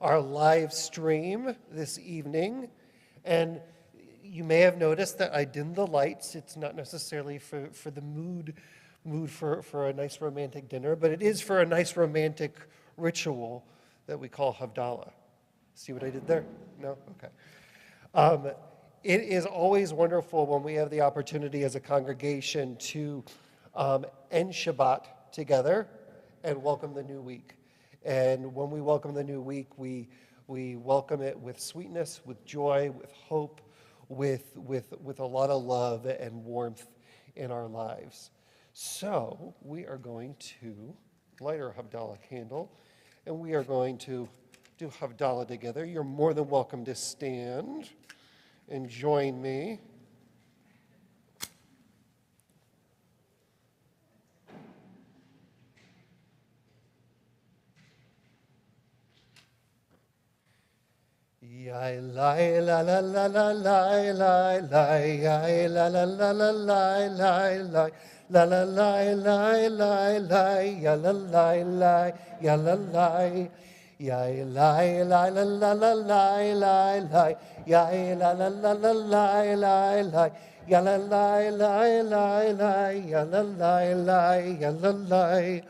our live stream this evening. And you may have noticed that I dimmed the lights. It's not necessarily for the mood for a nice romantic dinner, but it is for a nice romantic ritual that we call Havdala. See what I did there? No? Okay. It is always wonderful when we have the opportunity as a congregation to end Shabbat together and welcome the new week. And when we welcome the new week, we welcome it with sweetness, with joy, with hope, with a lot of love and warmth in our lives. So we are going to light our Havdala candle, and we are going to do Havdala together. You're more than welcome to stand and join me. Yai lai la la la la lai lai lai yai la la la la lai lai lai la la lai lai lai lai ya la lai lai ya la lai yai lai lai la la la lai lai lai yai la la la la lai lai lai ya la lai lai lai lai ya la lai lai ya la lai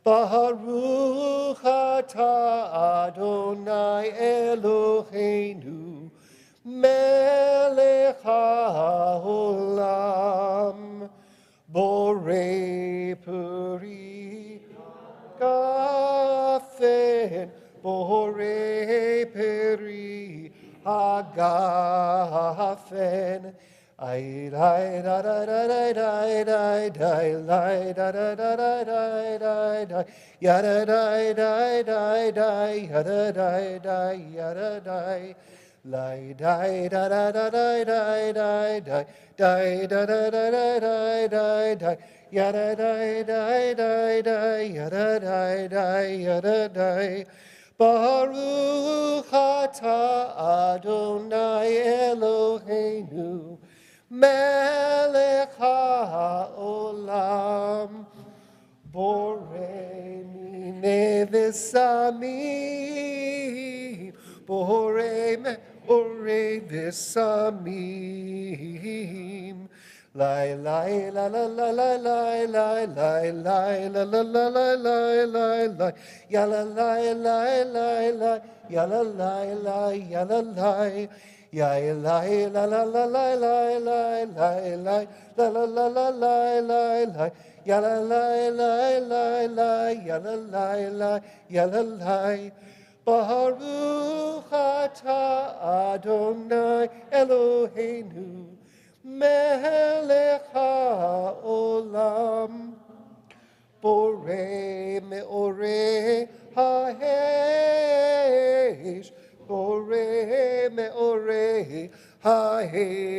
Baruch atah Adonai Eloheinu melech haolam borei peri hagafen borei peri hagafen Ay da da da da da da da da da da da da da da ya da da da da da ya da da da ya da da la da da da da da da da da da da da da da da ya da da da da da ya da da da ya da da Baruch atah Adonai Eloheinu Melech haolam borei mine v'samim borei v'samim Lai lai la la la la lai lai lai lai la la la la lai lai lai ya la lai lai lai lai ya la lai lai ya la lai ya lai la la la la lai lai lai lai la la la la lai lai lai ya la lai lai lai lai ya la lai lai ya la lai Baruch atah Adonai Eloheinu melech haolam borei meorei haesh borei meorei haesh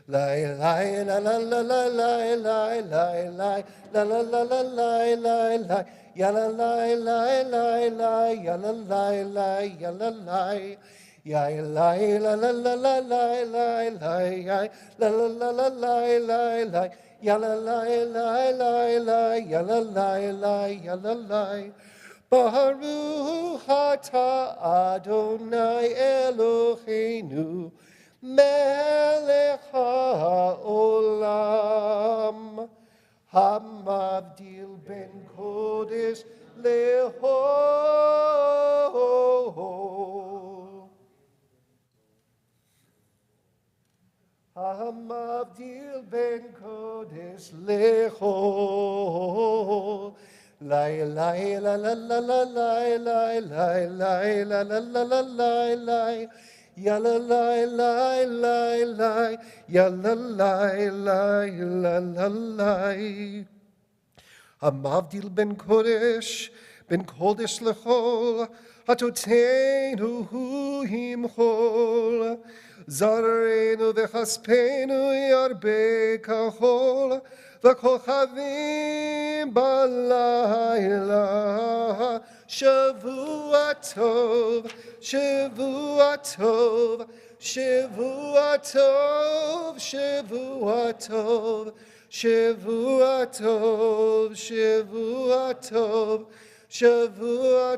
lai lai la la la la lai lai lai lai la la la la lai lai lai ya la lai lai lai lai ya la lai lai ya la lai Yai lai la la la la lai lai lai yai la la la la lai lai lai ya la lai lai lai lai ya la lai lai ya la lai Baruch atah Adonai Eloheinu melech haolam hamavdil ben kodesh lehol Hamavdil ben kodesh lechol Lai lai la la la la lai lai lai lai la la la la lai lai Ya la lai lai lai lai Ya la lai lai la la lai Hamavdil ben kodesh lechol Hatotenu hu himchol Zarenu v'chaspenu yarbe kachol v'kochavim balayla Shavua tov, Shavua tov, Shavua tov, Shavua tov, Shavua tov, Shavua tov, Shavua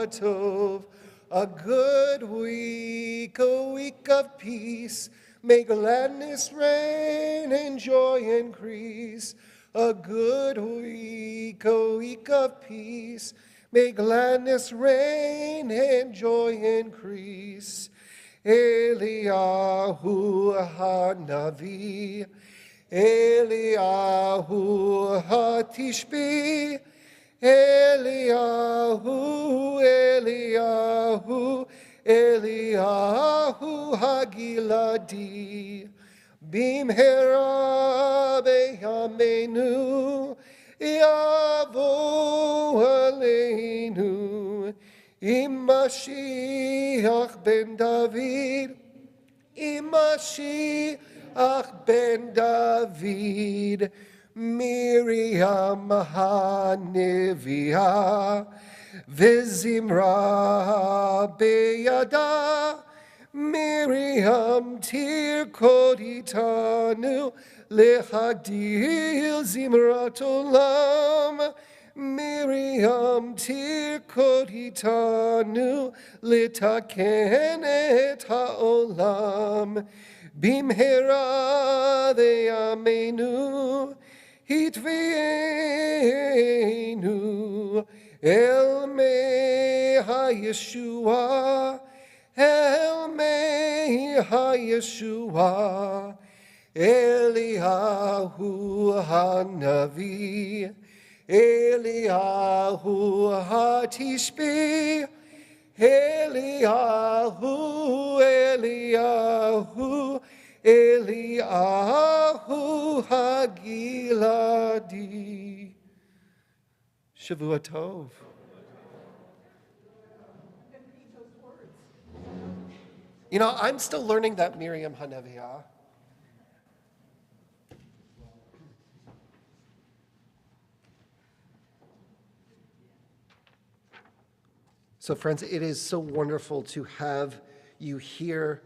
Tov, a good week, a week of peace. May gladness reign and joy increase. A good week, a week of peace. May gladness reign and joy increase. Eliyahu Hanavi, Eliyahu Hatishbi, Eliyahu Hagiladi, Bimhera beyamenu, Yavo aleinu, Mashiach ben David, Mashiach ben David, Miriam HaNeviah, Vizimra beyada, Miriam tirkot itanu, lechagdil zimrat olam, Miriam tirkot itanu, litaken et haolam, bimhera deyamenu, hitvienu, el mei ha-Yeshua, el mei ha-Yeshua, Eliyahu HaNavi, Eliyahu HaTishbi, Eliyahu Hagiladi. Shavua Tov. You know, I'm still learning that Miriam HaNeviah. So friends, it is so wonderful to have you here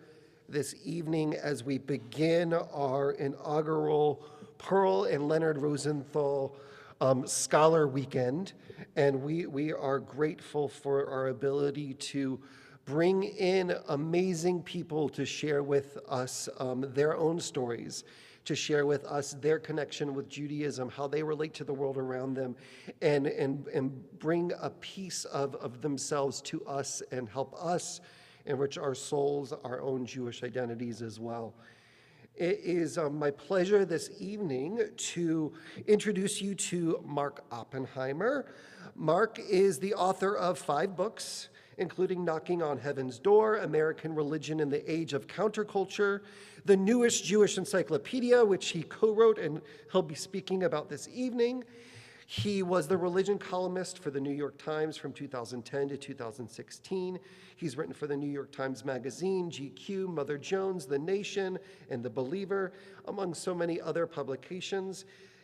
this evening as we begin our inaugural Pearl and Leonard Rosenthal Scholar Weekend. And we are grateful for our ability to bring in amazing people to share with us their own stories, to share with us their connection with Judaism, how they relate to the world around them, and bring a piece of themselves to us and help us enrich our souls, our own Jewish identities as well. It is my pleasure this evening to introduce you to Mark Oppenheimer. Mark is the author of 5 books, including Knocking on Heaven's Door, American Religion in the Age of Counterculture, the newest Jewish encyclopedia, which he co-wrote and he'll be speaking about this evening. He was the religion columnist for the New York Times from 2010 to 2016. He's written for the New York Times Magazine, GQ, Mother Jones, The Nation, and The Believer, among so many other publications.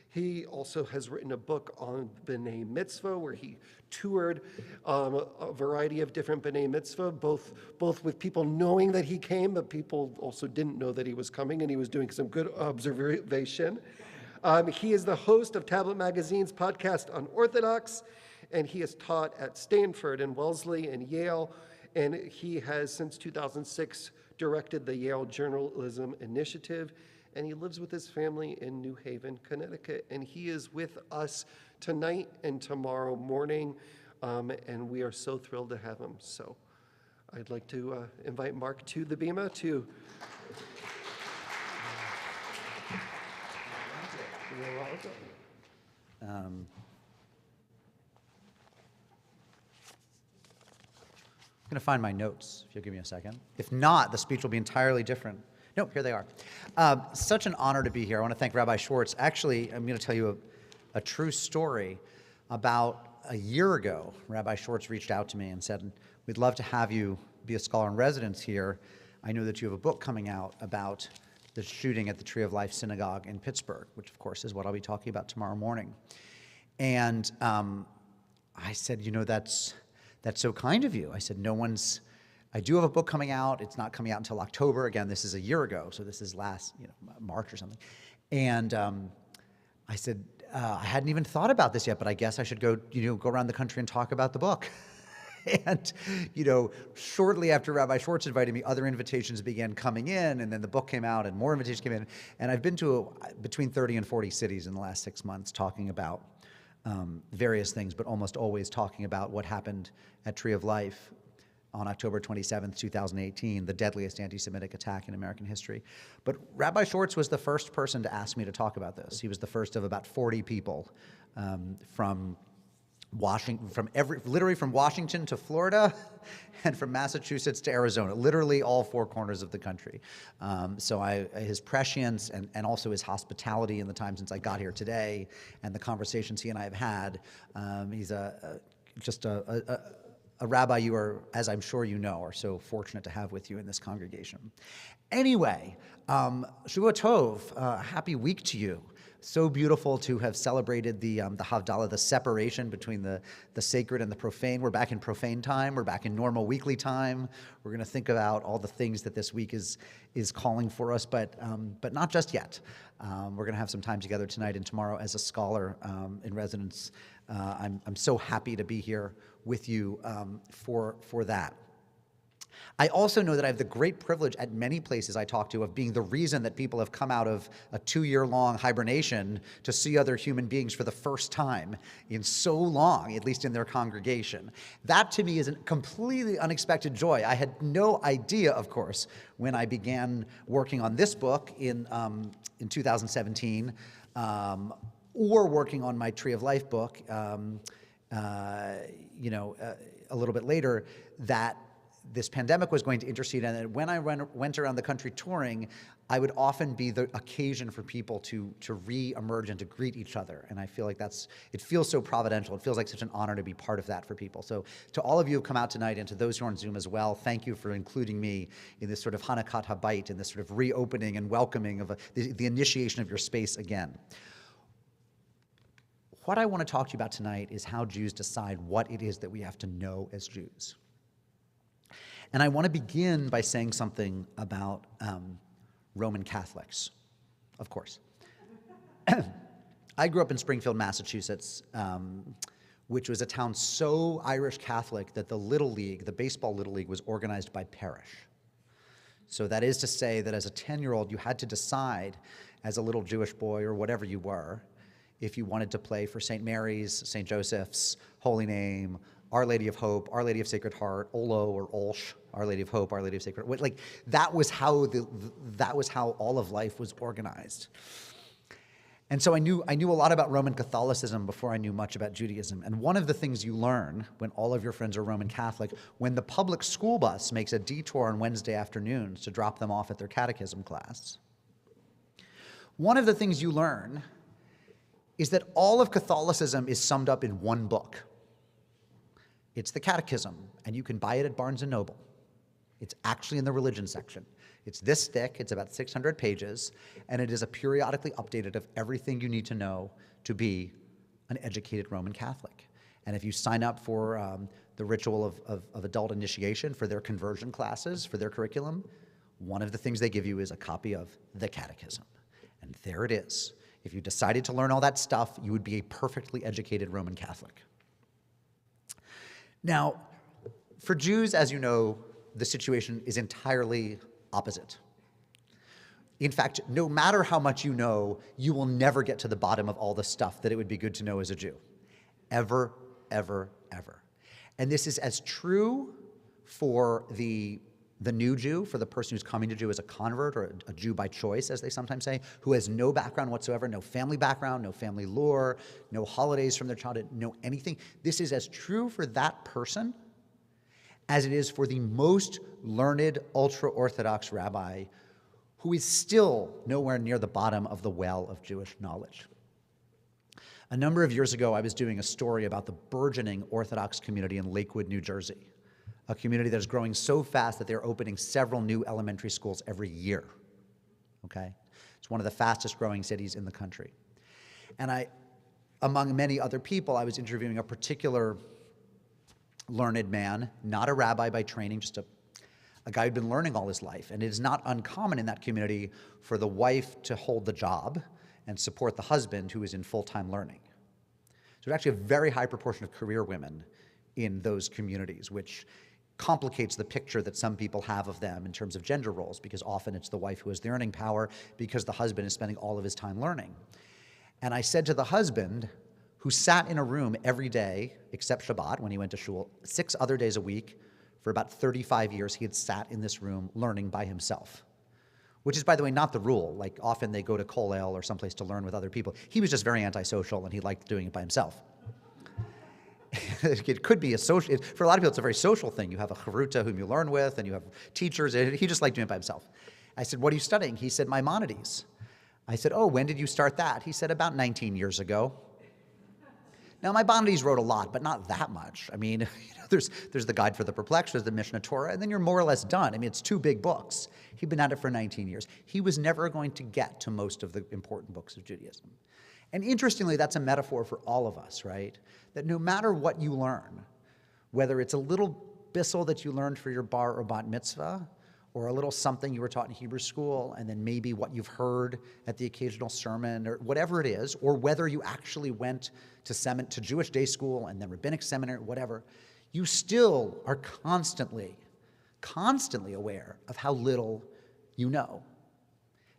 He also has written a book on B'nai Mitzvah, where he toured a variety of different B'nai Mitzvah, both with people knowing that he came, but people also didn't know that he was coming, and he was doing some good observation. He is the host of Tablet Magazine's podcast Unorthodox, and he has taught at Stanford and Wellesley and Yale, and he has, since 2006, directed the Yale Journalism Initiative, and he lives with his family in New Haven, Connecticut, and he is with us tonight and tomorrow morning, and we are so thrilled to have him. So I'd like to invite Mark to the bima to... I'm going to find my notes, if you'll give me a second. If not, the speech will be entirely different. Nope, here they are. Such an honor to be here. I want to thank Rabbi Schwartz. Actually, I'm going to tell you a true story. About a year ago, Rabbi Schwartz reached out to me and said, we'd love to have you be a scholar in residence here. I know that you have a book coming out about the shooting at the Tree of Life Synagogue in Pittsburgh, which of course is what I'll be talking about tomorrow morning. And I said, you know, that's so kind of you. I said, I do have a book coming out. It's not coming out until October. Again, this is a year ago, so this is last, March or something. And I said, I hadn't even thought about this yet, but I guess I should go around the country and talk about the book. And, shortly after Rabbi Schwartz invited me, other invitations began coming in, and then the book came out, and more invitations came in. And I've been to between 30 and 40 cities in the last 6 months talking about various things, but almost always talking about what happened at Tree of Life on October 27th, 2018, the deadliest anti-Semitic attack in American history. But Rabbi Schwartz was the first person to ask me to talk about this. He was the first of about 40 people from literally from Washington to Florida and from Massachusetts to Arizona, literally all four corners of the country. So his prescience and also his hospitality in the time since I got here today and the conversations he and I have had, he's just a rabbi you are, as I'm sure you know, are so fortunate to have with you in this congregation. Anyway, Shavua Tov, happy week to you. So beautiful to have celebrated the Havdala, the separation between the sacred and the profane. We're back in profane time. We're back in normal weekly time. We're going to think about all the things that this week is calling for us, but not just yet. We're going to have some time together tonight and tomorrow as a scholar in residence. I'm so happy to be here with you for that. I also know that I have the great privilege at many places I talk to of being the reason that people have come out of a 2-year-long hibernation to see other human beings for the first time in so long, at least in their congregation. That to me is a completely unexpected joy. I had no idea, of course, when I began working on this book in 2017, or working on my Tree of Life book, a little bit later, that this pandemic was going to intercede, and when I went around the country touring, I would often be the occasion for people to re-emerge and to greet each other. And I feel like it feels so providential. It feels like such an honor to be part of that for people. So to all of you who have come out tonight and to those who are on Zoom as well, thank you for including me in this sort of Hanukkah Habayit, in this sort of reopening and welcoming of the initiation of your space again. What I want to talk to you about tonight is how Jews decide what it is that we have to know as Jews. And I want to begin by saying something about Roman Catholics, of course. I grew up in Springfield, Massachusetts, which was a town so Irish Catholic that the Little League, the baseball Little League, was organized by parish. So that is to say that as a 10-year-old, you had to decide, as a little Jewish boy or whatever you were, if you wanted to play for St. Mary's, St. Joseph's, Holy Name, Our Lady of Hope, Our Lady of Sacred Heart, Olo or Olsh, Our Lady of Hope, Our Lady of Sacred Heart. Like that was how all of life was organized. And so I knew a lot about Roman Catholicism before I knew much about Judaism. And one of the things you learn when all of your friends are Roman Catholic, when the public school bus makes a detour on Wednesday afternoons to drop them off at their catechism class, one of the things you learn is that all of Catholicism is summed up in one book. It's the Catechism, and you can buy it at Barnes & Noble. It's actually in the religion section. It's this thick, it's about 600 pages, and it is a periodically updated of everything you need to know to be an educated Roman Catholic. And if you sign up for the ritual of adult initiation, for their conversion classes, for their curriculum, one of the things they give you is a copy of the Catechism. And there it is. If you decided to learn all that stuff, you would be a perfectly educated Roman Catholic. Now, for Jews, as you know, the situation is entirely opposite. In fact, no matter how much you know, you will never get to the bottom of all the stuff that it would be good to know as a Jew. Ever, ever, ever. And this is as true for the new Jew, for the person who's coming to Jew as a convert or a Jew by choice, as they sometimes say, who has no background whatsoever, no family background, no family lore, no holidays from their childhood, no anything. This is as true for that person as it is for the most learned, ultra-Orthodox rabbi who is still nowhere near the bottom of the well of Jewish knowledge. A number of years ago, I was doing a story about the burgeoning Orthodox community in Lakewood, New Jersey, a community that is growing so fast that they're opening several new elementary schools every year, okay? It's one of the fastest growing cities in the country. And among many other people, I was interviewing a particular learned man, not a rabbi by training, just a guy who'd been learning all his life. And it is not uncommon in that community for the wife to hold the job and support the husband who is in full-time learning. So actually a very high proportion of career women in those communities, which complicates the picture that some people have of them in terms of gender roles, because often it's the wife who has the earning power because the husband is spending all of his time learning. And I said to the husband, who sat in a room every day, except Shabbat when he went to shul, 6 other days a week, for about 35 years, he had sat in this room learning by himself. Which is, by the way, not the rule. Like, often they go to Kollel or someplace to learn with other people. He was just very antisocial, and he liked doing it by himself. It could be a social, for a lot of people, it's a very social thing. You have a charuta whom you learn with, and you have teachers. He just liked doing it by himself. I said, what are you studying? He said, Maimonides. I said, oh, when did you start that? He said, about 19 years ago. Now, Maimonides wrote a lot, but not that much. I mean, there's the Guide for the Perplexed, there's the Mishnah Torah, and then you're more or less done. I mean, it's 2 big books. He'd been at it for 19 years. He was never going to get to most of the important books of Judaism. And interestingly, that's a metaphor for all of us, right? That no matter what you learn, whether it's a little bissel that you learned for your bar or bat mitzvah, or a little something you were taught in Hebrew school, and then maybe what you've heard at the occasional sermon, or whatever it is, or whether you actually went to Jewish day school and then rabbinic seminary, whatever, you still are constantly aware of how little you know.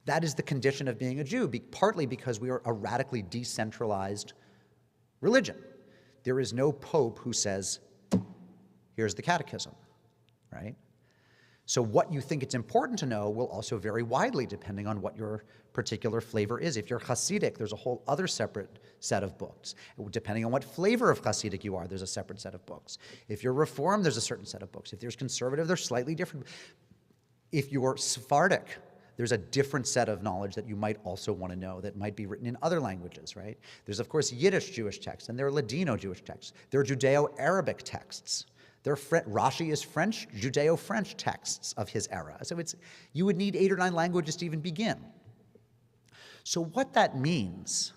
That is the condition of being a Jew, partly because we are a radically decentralized religion. There is no pope who says, here's the Catechism, right? So what you think it's important to know will also vary widely depending on what your particular flavor is. If you're Hasidic, there's a whole other separate set of books. Depending on what flavor of Hasidic you are, there's a separate set of books. If you're Reformed, there's a certain set of books. If there's conservative, they're slightly different. If you're Sephardic, there's a different set of knowledge that you might also want to know that might be written in other languages, right? There's, of course, Yiddish Jewish texts, and there are Ladino Jewish texts. There are Judeo-Arabic texts. Rashi is French, Judeo-French texts of his era. So you would need 8 or 9 languages to even begin. So what that means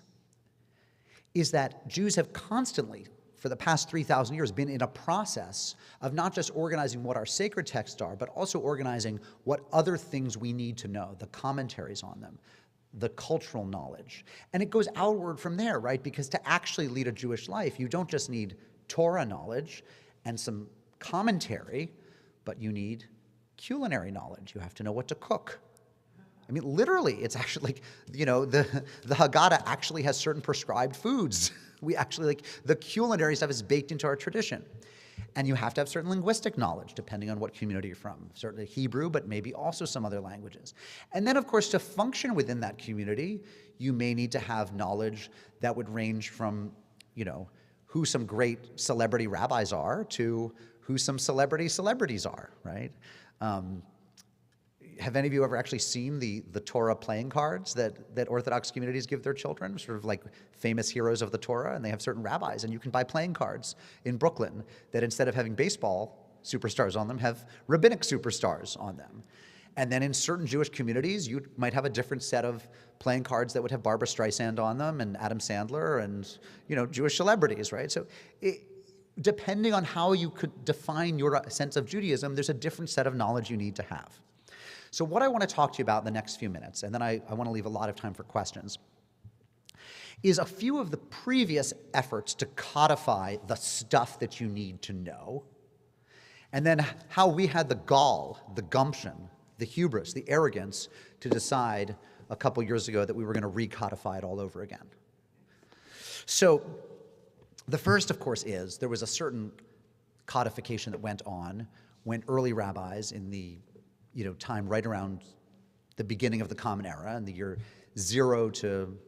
is that Jews have constantly, for the past 3,000 years, been in a process of not just organizing what our sacred texts are, but also organizing what other things we need to know, the commentaries on them, the cultural knowledge. And it goes outward from there, right? Because to actually lead a Jewish life, you don't just need Torah knowledge and some commentary, but you need culinary knowledge. You have to know what to cook. I mean, literally, it's actually like, the Haggadah actually has certain prescribed foods. We actually, the culinary stuff is baked into our tradition. And you have to have certain linguistic knowledge, depending on what community you're from. Certainly Hebrew, but maybe also some other languages. And then, of course, to function within that community, you may need to have knowledge that would range from, who some great celebrity rabbis are to who some celebrities are, right? Have any of you ever actually seen the Torah playing cards that Orthodox communities give their children, sort of like famous heroes of the Torah, and they have certain rabbis, and you can buy playing cards in Brooklyn that instead of having baseball superstars on them, have rabbinic superstars on them. And then in certain Jewish communities, you might have a different set of playing cards that would have Barbra Streisand on them and Adam Sandler and, Jewish celebrities, right? So depending on how you could define your sense of Judaism, there's a different set of knowledge you need to have. So what I want to talk to you about in the next few minutes, and then I want to leave a lot of time for questions, is a few of the previous efforts to codify the stuff that you need to know, and then how we had the gall, the gumption, the hubris, the arrogance to decide a couple years ago that we were going to recodify it all over again. So the first, of course, is there was a certain codification that went on when early rabbis in the time right around the beginning of the Common Era, in the year 0 to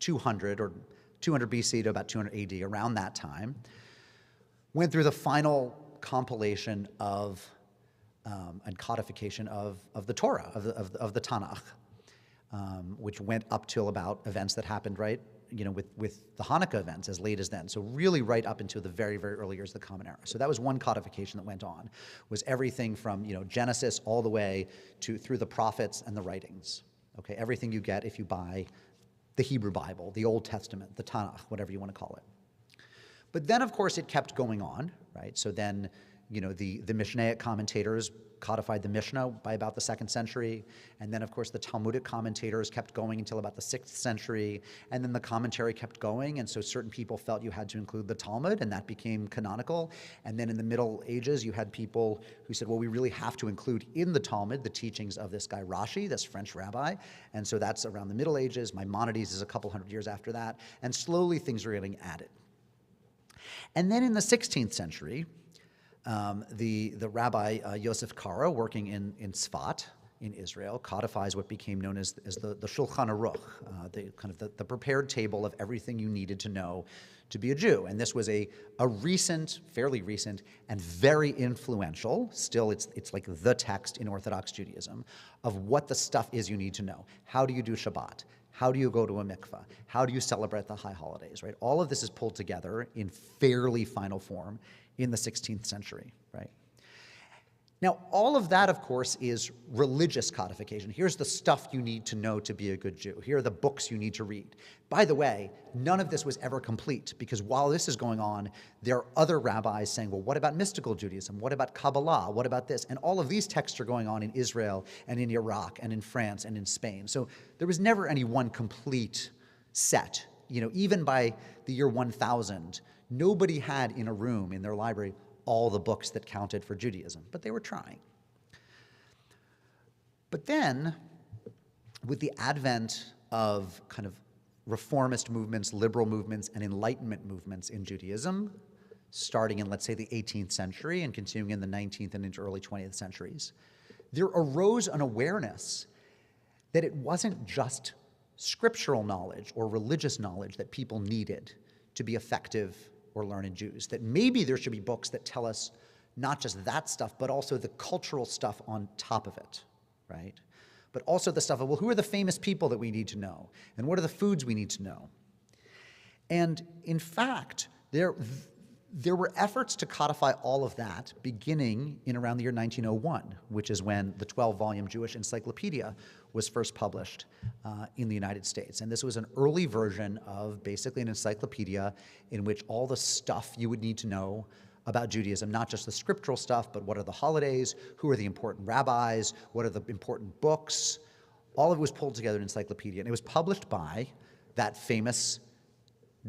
200, or 200 BC to about 200 AD, around that time, went through the final compilation of and codification of the Torah, of the Tanakh, which went up till about events that happened with the Hanukkah events as late as then. So really right up into the very, very early years of the Common Era. So that was one codification that went on, was everything from Genesis all the way through the prophets and the writings. Okay, everything you get if you buy the Hebrew Bible, the Old Testament, the Tanakh, whatever you want to call it. But then, of course, it kept going on, right? So then, the Mishnaic commentators codified the Mishnah by about the 2nd century. And then, of course, the Talmudic commentators kept going until about the 6th century. And then the commentary kept going. And so certain people felt you had to include the Talmud, and that became canonical. And then in the Middle Ages, you had people who said, well, we really have to include in the Talmud the teachings of this guy Rashi, this French rabbi. And so that's around the Middle Ages. Maimonides is a couple hundred years after that. And slowly things are getting added. And then in the 16th century, the rabbi Yosef Karo, working in Tzfat in Israel, codifies what became known as the Shulchan Aruch, the prepared table of everything you needed to know to be a Jew. And this was a recent, fairly recent, and very influential, still it's like the text in Orthodox Judaism, of what the stuff is you need to know. How do you do Shabbat? How do you go to a mikveh? How do you celebrate the high holidays, right? All of this is pulled together in fairly final form in the 16th century, right? Now, all of that, of course, is religious codification. Here's the stuff you need to know to be a good Jew. Here are the books you need to read. By the way, none of this was ever complete, because while this is going on, there are other rabbis saying, well, what about mystical Judaism? What about Kabbalah? What about this? And all of these texts are going on in Israel and in Iraq and in France and in Spain. So there was never any one complete set. Even by the year 1000, nobody had in a room in their library all the books that counted for Judaism, but they were trying. But then, with the advent of kind of reformist movements, liberal movements, and Enlightenment movements in Judaism, starting in, let's say, the 18th century and continuing in the 19th and into early 20th centuries, there arose an awareness that it wasn't just scriptural knowledge or religious knowledge that people needed to be effective or learned Jews, that maybe there should be books that tell us not just that stuff, but also the cultural stuff on top of it, right? But also the stuff of, well, who are the famous people that we need to know? And what are the foods we need to know? And in fact, there were efforts to codify all of that beginning in around the year 1901, which is when the 12-volume Jewish Encyclopedia was first published in the United States. And this was an early version of basically an encyclopedia in which all the stuff you would need to know about Judaism, not just the scriptural stuff, but what are the holidays, who are the important rabbis, what are the important books, all of it was pulled together in an encyclopedia. And it was published by that famous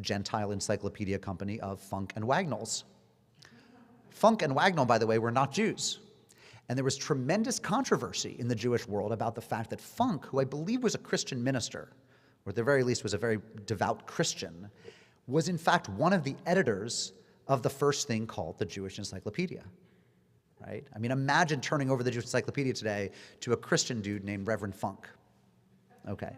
Gentile encyclopedia company of Funk and Wagnalls. Funk and Wagnall, by the way, were not Jews. And there was tremendous controversy in the Jewish world about the fact that Funk, who I believe was a Christian minister, or at the very least was a very devout Christian, was in fact one of the editors of the first thing called the Jewish Encyclopedia, right? I mean, imagine turning over the Jewish Encyclopedia today to a Christian dude named Reverend Funk, okay?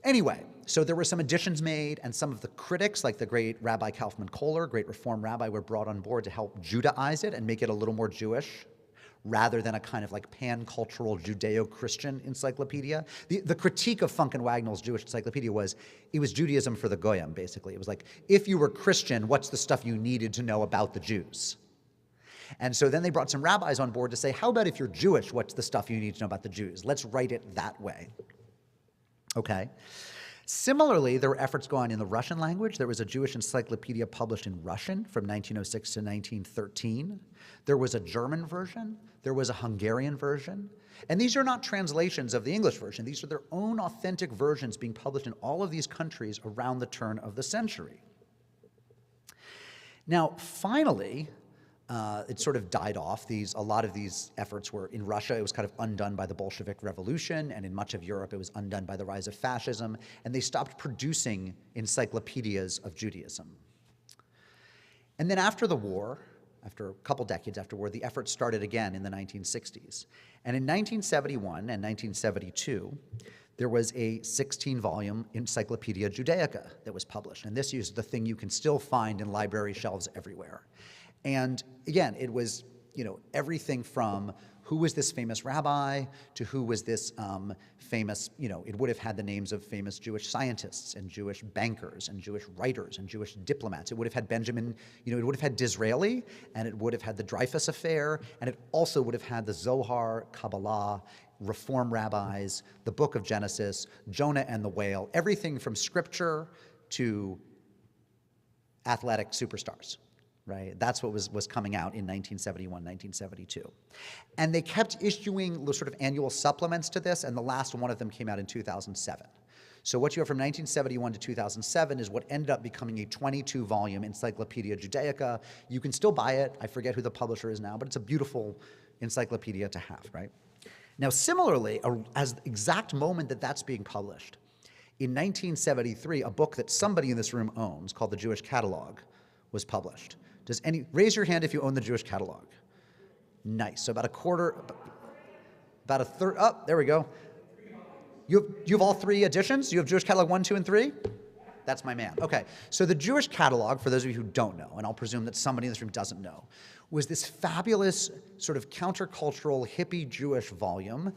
Anyway, so there were some additions made, and some of the critics, like the great Rabbi Kaufman Kohler, great Reform rabbi, were brought on board to help Judaize it and make it a little more Jewish, rather than a kind of like pan-cultural Judeo-Christian encyclopedia. The critique of Funk and Wagnall's Jewish encyclopedia was, it was Judaism for the Goyim, basically. It was like, if you were Christian, what's the stuff you needed to know about the Jews? And so then they brought some rabbis on board to say, how about if you're Jewish, what's the stuff you need to know about the Jews? Let's write it that way. Okay. Similarly, there were efforts going on in the Russian language. There was a Jewish encyclopedia published in Russian from 1906 to 1913. There was a German version. There was a Hungarian version. And these are not translations of the English version. These are their own authentic versions being published in all of these countries around the turn of the century. Now, finally, it sort of died off. A lot of these efforts were, in Russia, it was kind of undone by the Bolshevik Revolution, and in much of Europe, it was undone by the rise of fascism, and they stopped producing encyclopedias of Judaism. And then after the war, after a couple decades afterward, the effort started again in the 1960s. And in 1971 and 1972, there was a 16-volume Encyclopedia Judaica that was published, and this is the thing you can still find in library shelves everywhere. And again, it was, everything from who was this famous rabbi to who was this famous, it would have had the names of famous Jewish scientists and Jewish bankers and Jewish writers and Jewish diplomats. It would have had Benjamin, it would have had Disraeli, and it would have had the Dreyfus Affair, and it also would have had the Zohar, Kabbalah, Reform rabbis, the Book of Genesis, Jonah and the Whale, everything from scripture to athletic superstars. right? That's what was coming out in 1971, 1972. And they kept issuing sort of annual supplements to this, and the last one of them came out in 2007. So what you have from 1971 to 2007 is what ended up becoming a 22-volume Encyclopedia Judaica. You can still buy it. I forget who the publisher is now, but it's a beautiful encyclopedia to have, right? Now, similarly, as the exact moment that that's being published, in 1973, a book that somebody in this room owns called the Jewish Catalog was published. Raise your hand if you own the Jewish Catalog. Nice. So about a third, oh, there we go. You have all three editions? You have Jewish Catalog 1, 2, and 3? That's my man. Okay. So the Jewish Catalog, for those of you who don't know, and I'll presume that somebody in this room doesn't know, was this fabulous sort of countercultural hippie Jewish volume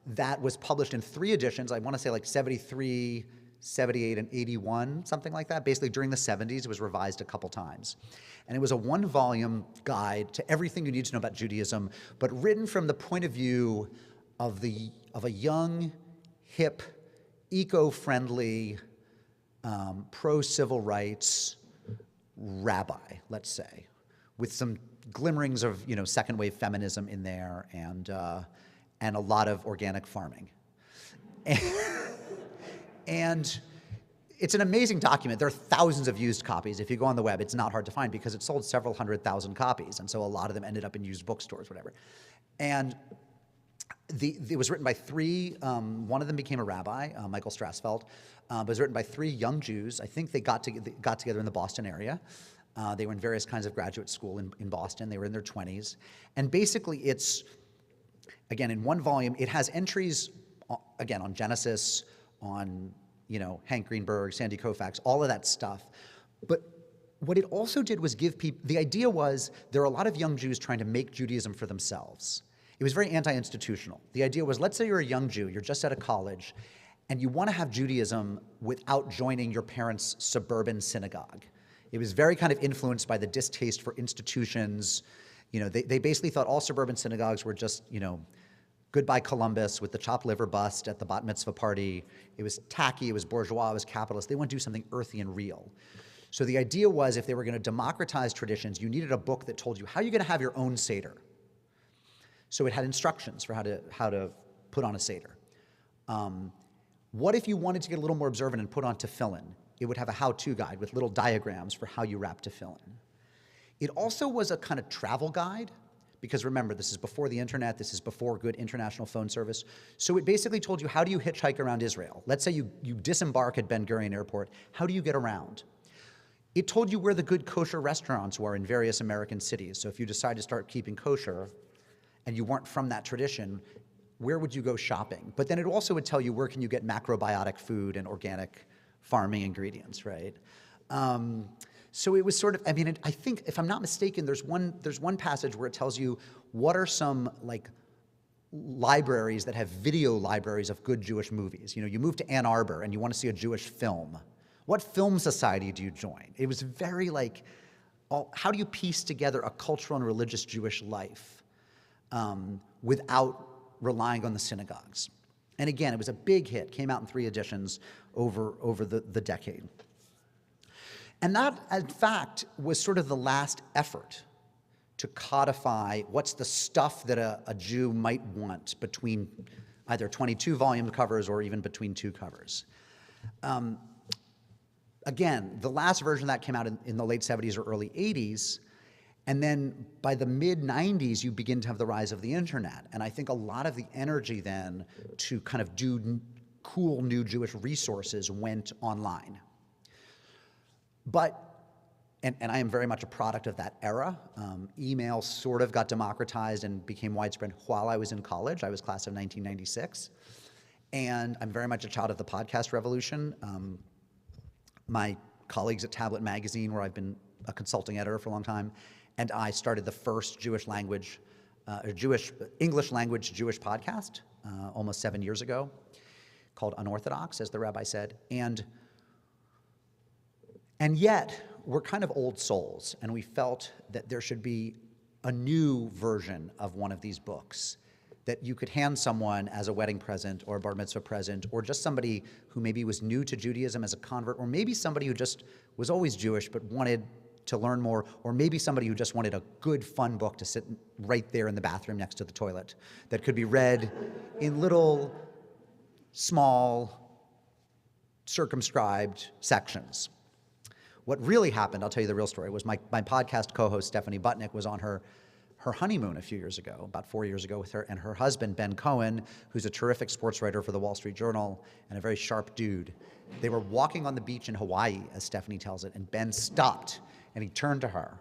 that was published in 3 editions. I want to say like 73, 78, and 81, something like that. Basically, during the 70s, it was revised a couple times. And it was a 1-volume guide to everything you need to know about Judaism, but written from the point of view of a young, hip, eco-friendly, pro-civil rights rabbi, let's say, with some glimmerings of second-wave feminism in there and a lot of organic farming. And it's an amazing document. There are thousands of used copies. If you go on the web, it's not hard to find because it sold several 100,000 copies, and so a lot of them ended up in used bookstores, whatever. And it was written by 3, one of them became a rabbi, Michael Strassfeld, but it was written by 3 young Jews. I think they got together in the Boston area. They were in various kinds of graduate school in Boston. They were in their 20s. And basically it's, again, in 1 volume, it has entries, again, on Genesis, on Hank Greenberg, Sandy Koufax, all of that stuff. But what it also did was give people, the idea was there are a lot of young Jews trying to make Judaism for themselves. It was very anti-institutional. The idea was, let's say you're a young Jew, you're just out of college, and you want to have Judaism without joining your parents' suburban synagogue. It was very kind of influenced by the distaste for institutions. They basically thought all suburban synagogues were just, goodbye Columbus with the chopped liver bust at the bat mitzvah party. It was tacky, it was bourgeois, it was capitalist. They wanted to do something earthy and real. So the idea was if they were going to democratize traditions, you needed a book that told you how you're going to have your own Seder. So it had instructions for how to put on a Seder. What if you wanted to get a little more observant and put on tefillin? It would have a how-to guide with little diagrams for how you wrap tefillin. It also was a kind of travel guide, because remember, this is before the internet, this is before good international phone service. So it basically told you, how do you hitchhike around Israel? Let's say you disembark at Ben Gurion Airport. How do you get around? It told you where the good kosher restaurants were in various American cities. So if you decide to start keeping kosher, and you weren't from that tradition, where would you go shopping? But then it also would tell you where can you get macrobiotic food and organic farming ingredients, right? So it was sort of, I think, if I'm not mistaken, there's one passage where it tells you what are some libraries that have video libraries of good Jewish movies. You move to Ann Arbor and you want to see a Jewish film. What film society do you join? It was very how do you piece together a cultural and religious Jewish life without relying on the synagogues? And again, it was a big hit, came out in 3 editions over the decade. And that, in fact, was sort of the last effort to codify what's the stuff that a Jew might want between either 22-volume covers or even between 2 covers. Again, the last version of that came out in the late 70s or early 80s. And then by the mid-90s, you begin to have the rise of the internet. And I think a lot of the energy then to kind of do cool new Jewish resources went online. But, and I am very much a product of that era. Email sort of got democratized and became widespread while I was in college. I was class of 1996. And I'm very much a child of the podcast revolution. My colleagues at Tablet Magazine, where I've been a consulting editor for a long time, and I started the first English language Jewish podcast almost 7 years ago, called Unorthodox, as the rabbi said. And yet, we're kind of old souls, and we felt that there should be a new version of one of these books that you could hand someone as a wedding present or a bar mitzvah present, or just somebody who maybe was new to Judaism as a convert, or maybe somebody who just was always Jewish but wanted to learn more, or maybe somebody who just wanted a good, fun book to sit right there in the bathroom next to the toilet that could be read in little, small, circumscribed sections. What really happened, I'll tell you the real story, was my podcast co-host Stephanie Butnick was on her honeymoon a few years ago, about 4 years ago, with her and her husband, Ben Cohen, who's a terrific sports writer for the Wall Street Journal and a very sharp dude. They were walking on the beach in Hawaii, as Stephanie tells it, and Ben stopped and he turned to her.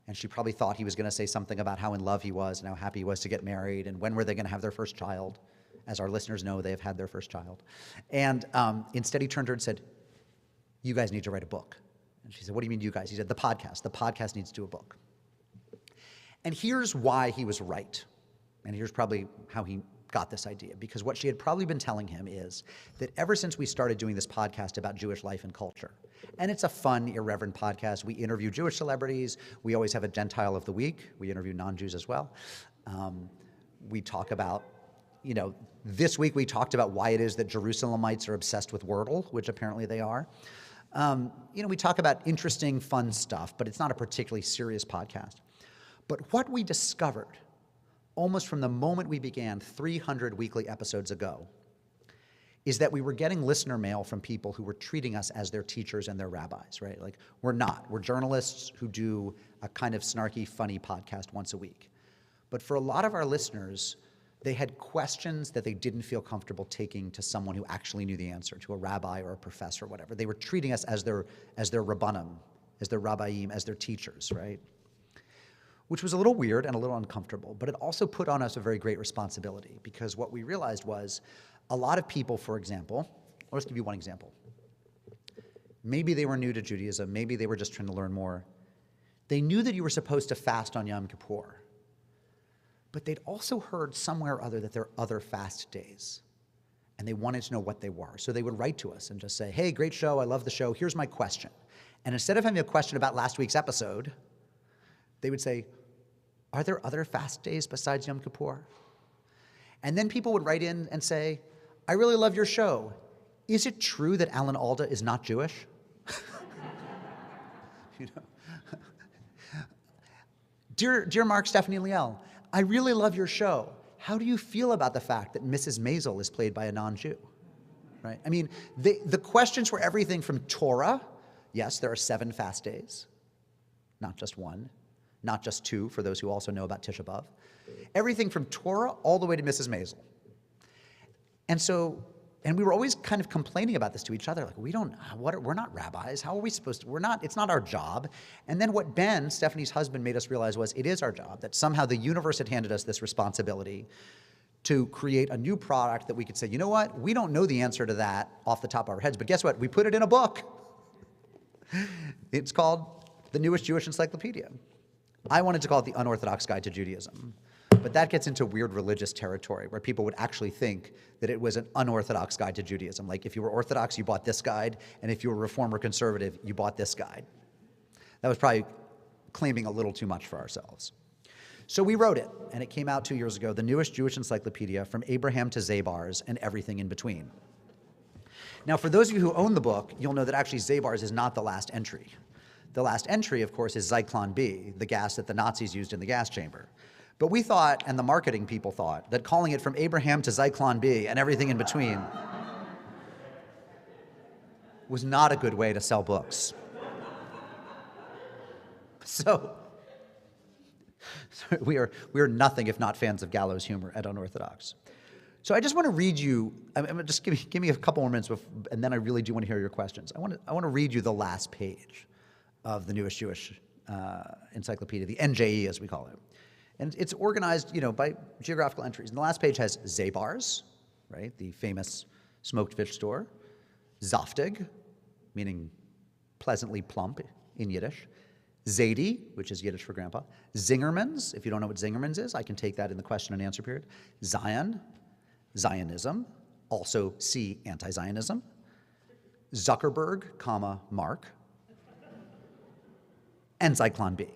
And she probably thought he was going to say something about how in love he was and how happy he was to get married and when were they going to have their first child. As our listeners know, they have had their first child. And instead he turned to her and said, "You guys need to write a book." And she said, "What do you mean you guys?" He said, The podcast needs to do a book. And here's why he was right. And here's probably how he got this idea. Because what she had probably been telling him is that ever since we started doing this podcast about Jewish life and culture, and it's a fun, irreverent podcast. We interview Jewish celebrities. We always have a Gentile of the week. We interview non-Jews as well. We talk about, this week we talked about why it is that Jerusalemites are obsessed with Wordle, which apparently they are. We talk about interesting, fun stuff, but it's not a particularly serious podcast. But what we discovered, almost from the moment we began 300 weekly episodes ago, is that we were getting listener mail from people who were treating us as their teachers and their rabbis, right? Like, we're not. We're journalists who do a kind of snarky, funny podcast once a week. But for a lot of our listeners, they had questions that they didn't feel comfortable taking to someone who actually knew the answer, to a rabbi or a professor or whatever. They were treating us as their rabbanim, as their rabbaim, as their teachers, right? Which was a little weird and a little uncomfortable, but it also put on us a very great responsibility, because what we realized was a lot of people, for example, I'll just give you one example. Maybe they were new to Judaism, maybe they were just trying to learn more. They knew that you were supposed to fast on Yom Kippur, but they'd also heard somewhere or other that there are other fast days, and they wanted to know what they were. So they would write to us and just say, "Hey, great show, I love the show, here's my question." And instead of having a question about last week's episode, they would say, "Are there other fast days besides Yom Kippur?" And then people would write in and say, "I really love your show. Is it true that Alan Alda is not Jewish?" Dear Mark, Stephanie, and Liel, I really love your show. How do you feel about the fact that Mrs. Maisel is played by a non-Jew? Right? I mean, the questions were everything from Torah. Yes, there are 7 fast days, not just 1. Not just 2, for those who also know about Tisha B'Av. Everything from Torah all the way to Mrs. Maisel. And we were always kind of complaining about this to each other, like, we're not rabbis, how are we supposed to, it's not our job. And then what Ben, Stephanie's husband, made us realize was it is our job, that somehow the universe had handed us this responsibility to create a new product that we could say, you know what, we don't know the answer to that off the top of our heads, but guess what, we put it in a book. It's called The Newest Jewish Encyclopedia. I wanted to call it The Unorthodox Guide to Judaism, but that gets into weird religious territory where people would actually think that it was an unorthodox guide to Judaism. Like, if you were Orthodox, you bought this guide, and if you were Reform or Conservative, you bought this guide. That was probably claiming a little too much for ourselves. So we wrote it, and it came out 2 years ago, The Newest Jewish Encyclopedia, From Abraham to Zabars and Everything in Between. Now, for those of you who own the book, you'll know that actually Zabars is not the last entry. The last entry, of course, is Zyklon B, the gas that the Nazis used in the gas chamber. But we thought, and the marketing people thought, that calling it From Abraham to Zyklon B and Everything in Between was not a good way to sell books. So we are nothing if not fans of gallows humor at Unorthodox. So I just want to read you, just give me a couple more minutes, and then I really do want to hear your questions. I want to read you the last page of the Newest Jewish Encyclopedia, the NJE as we call it. And it's organized, by geographical entries. And the last page has Zabars, right, the famous smoked fish store. Zaftig, meaning pleasantly plump in Yiddish. Zaidi, which is Yiddish for grandpa. Zingermans, if you don't know what Zingermans is, I can take that in the question and answer period. Zion, Zionism, also C, anti-Zionism. Zuckerberg, comma, Mark. And Zyklon B.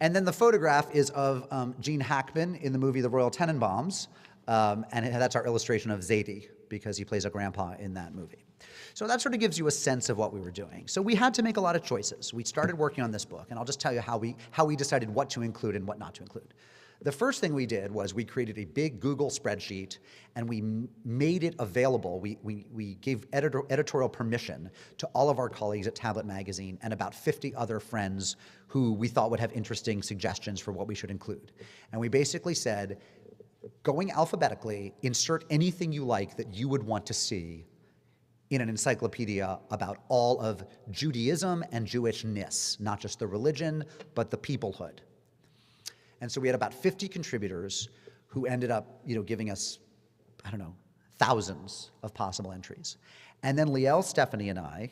And then the photograph is of Gene Hackman in the movie The Royal Tenenbaums, and that's our illustration of Zaidi, because he plays a grandpa in that movie. So that sort of gives you a sense of what we were doing. So we had to make a lot of choices. We started working on this book, and I'll just tell you how we decided what to include and what not to include. The first thing we did was we created a big Google spreadsheet, and we made it available. We gave editorial permission to all of our colleagues at Tablet Magazine and about 50 other friends who we thought would have interesting suggestions for what we should include. And we basically said, going alphabetically, insert anything you like that you would want to see in an encyclopedia about all of Judaism and Jewishness, not just the religion, but the peoplehood. And so we had about 50 contributors who ended up, giving us, I don't know, thousands of possible entries. And then Liel, Stephanie, and I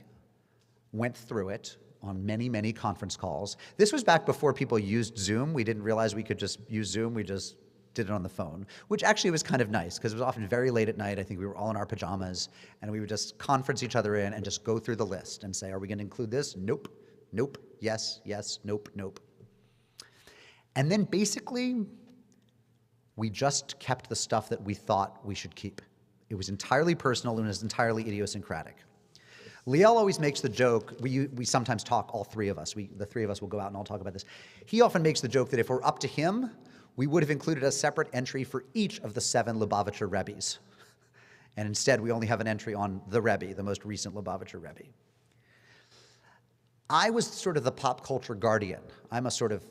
went through it on many, many conference calls. This was back before people used Zoom. We didn't realize we could just use Zoom. We just did it on the phone, which actually was kind of nice because it was often very late at night. I think we were all in our pajamas, and we would just conference each other in and just go through the list and say, are we going to include this? Nope. Nope. Yes. Yes. Nope. Nope. And then basically, we just kept the stuff that we thought we should keep. It was entirely personal and it was entirely idiosyncratic. Liel always makes the joke, we sometimes talk, all three of us, the three of us will go out and all talk about this. He often makes the joke that if we're up to him, we would have included a separate entry for each of the 7 Lubavitcher Rebbes. And instead, we only have an entry on the Rebbe, the most recent Lubavitcher Rebbe. I was sort of the pop culture guardian. I'm a sort of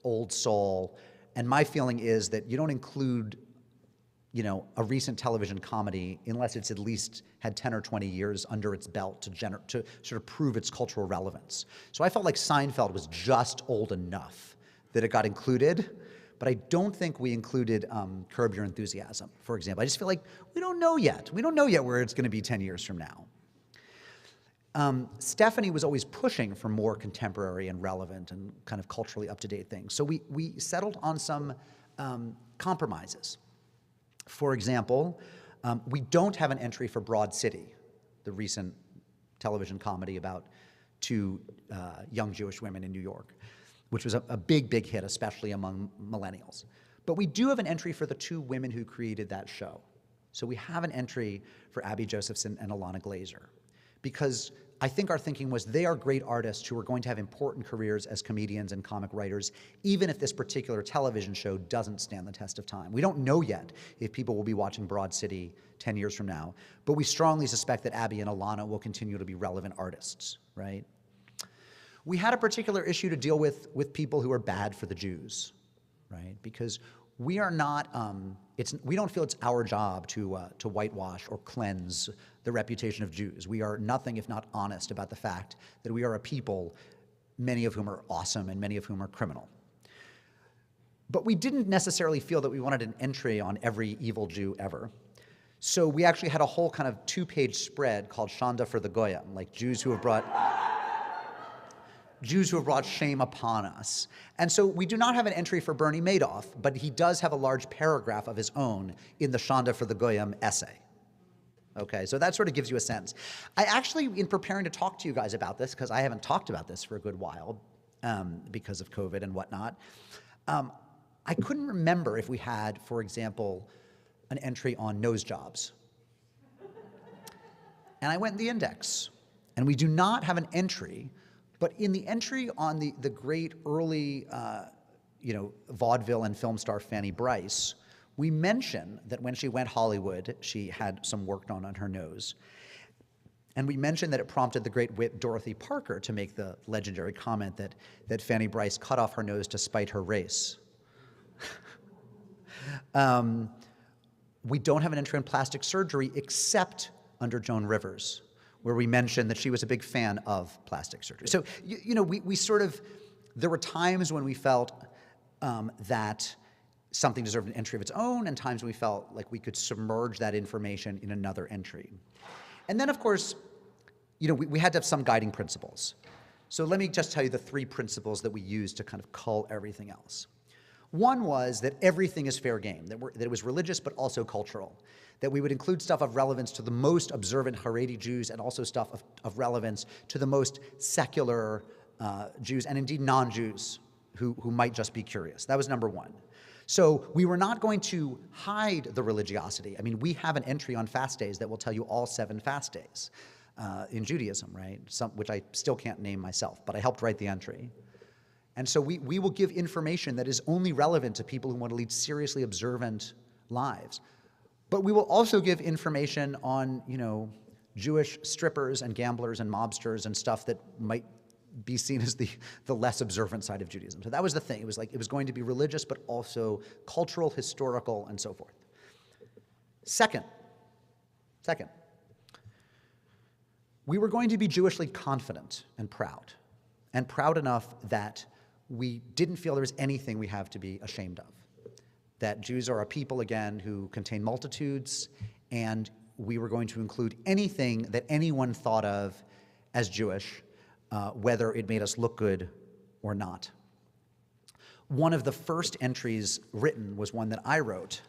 old soul, and my feeling is that you don't include, a recent television comedy unless it's at least had 10 or 20 years under its belt to sort of prove its cultural relevance. So I felt like Seinfeld was just old enough that it got included, but I don't think we included Curb Your Enthusiasm, for example. I just feel like we don't know yet. We don't know yet where it's going to be 10 years from now. Stephanie was always pushing for more contemporary and relevant and kind of culturally up-to-date things. So we settled on some compromises. For example, we don't have an entry for Broad City, the recent television comedy about 2 young Jewish women in New York, which was a big, big hit, especially among millennials. But we do have an entry for the 2 women who created that show. So we have an entry for Abby Josephson and Ilana Glazer, because I think our thinking was they are great artists who are going to have important careers as comedians and comic writers, even if this particular television show doesn't stand the test of time. We don't know yet if people will be watching Broad City 10 years from now, but we strongly suspect that Abby and Ilana will continue to be relevant artists, right? We had a particular issue to deal with people who are bad for the Jews, right? Because we are not, we don't feel it's our job to whitewash or cleanse the reputation of Jews. We are nothing if not honest about the fact that we are a people, many of whom are awesome and many of whom are criminal. But we didn't necessarily feel that we wanted an entry on every evil Jew ever. So we actually had a whole kind of 2-page spread called Shanda for the Goyim, like Jews who have brought shame upon us. And so we do not have an entry for Bernie Madoff, but he does have a large paragraph of his own in the Shanda for the Goyim essay. Okay, so that sort of gives you a sense. I actually, in preparing to talk to you guys about this, because I haven't talked about this for a good while because of COVID and whatnot, I couldn't remember if we had, for example, an entry on nose jobs. And I went in the index, and we do not have an entry. But in the entry on the great early, vaudeville and film star Fanny Brice, we mention that when she went Hollywood, she had some work done on her nose. And we mentioned that it prompted the great wit Dorothy Parker to make the legendary comment that Fanny Brice cut off her nose to spite her race. We don't have an entry in plastic surgery except under Joan Rivers, where we mentioned that she was a big fan of plastic surgery. So, we sort of, there were times when we felt that something deserved an entry of its own, and times when we felt like we could submerge that information in another entry. And then, of course, we had to have some guiding principles. So let me just tell you the 3 principles that we used to kind of cull everything else. One was that everything is fair game, that it was religious but also cultural, that we would include stuff of relevance to the most observant Haredi Jews and also stuff of relevance to the most secular Jews and indeed non-Jews who might just be curious. That was number 1. So we were not going to hide the religiosity. I mean, we have an entry on fast days that will tell you all 7 fast days. in Judaism, right? Which I still can't name myself, but I helped write the entry. And so we will give information that is only relevant to people who want to lead seriously observant lives. But we will also give information on, Jewish strippers and gamblers and mobsters and stuff that might be seen as the less observant side of Judaism. So that was the thing. It was going to be religious, but also cultural, historical, and so forth. Second, we were going to be Jewishly confident and proud enough that we didn't feel there was anything we have to be ashamed of. That Jews are a people, again, who contain multitudes, and we were going to include anything that anyone thought of as Jewish, whether it made us look good or not. One of the first entries written was one that I wrote,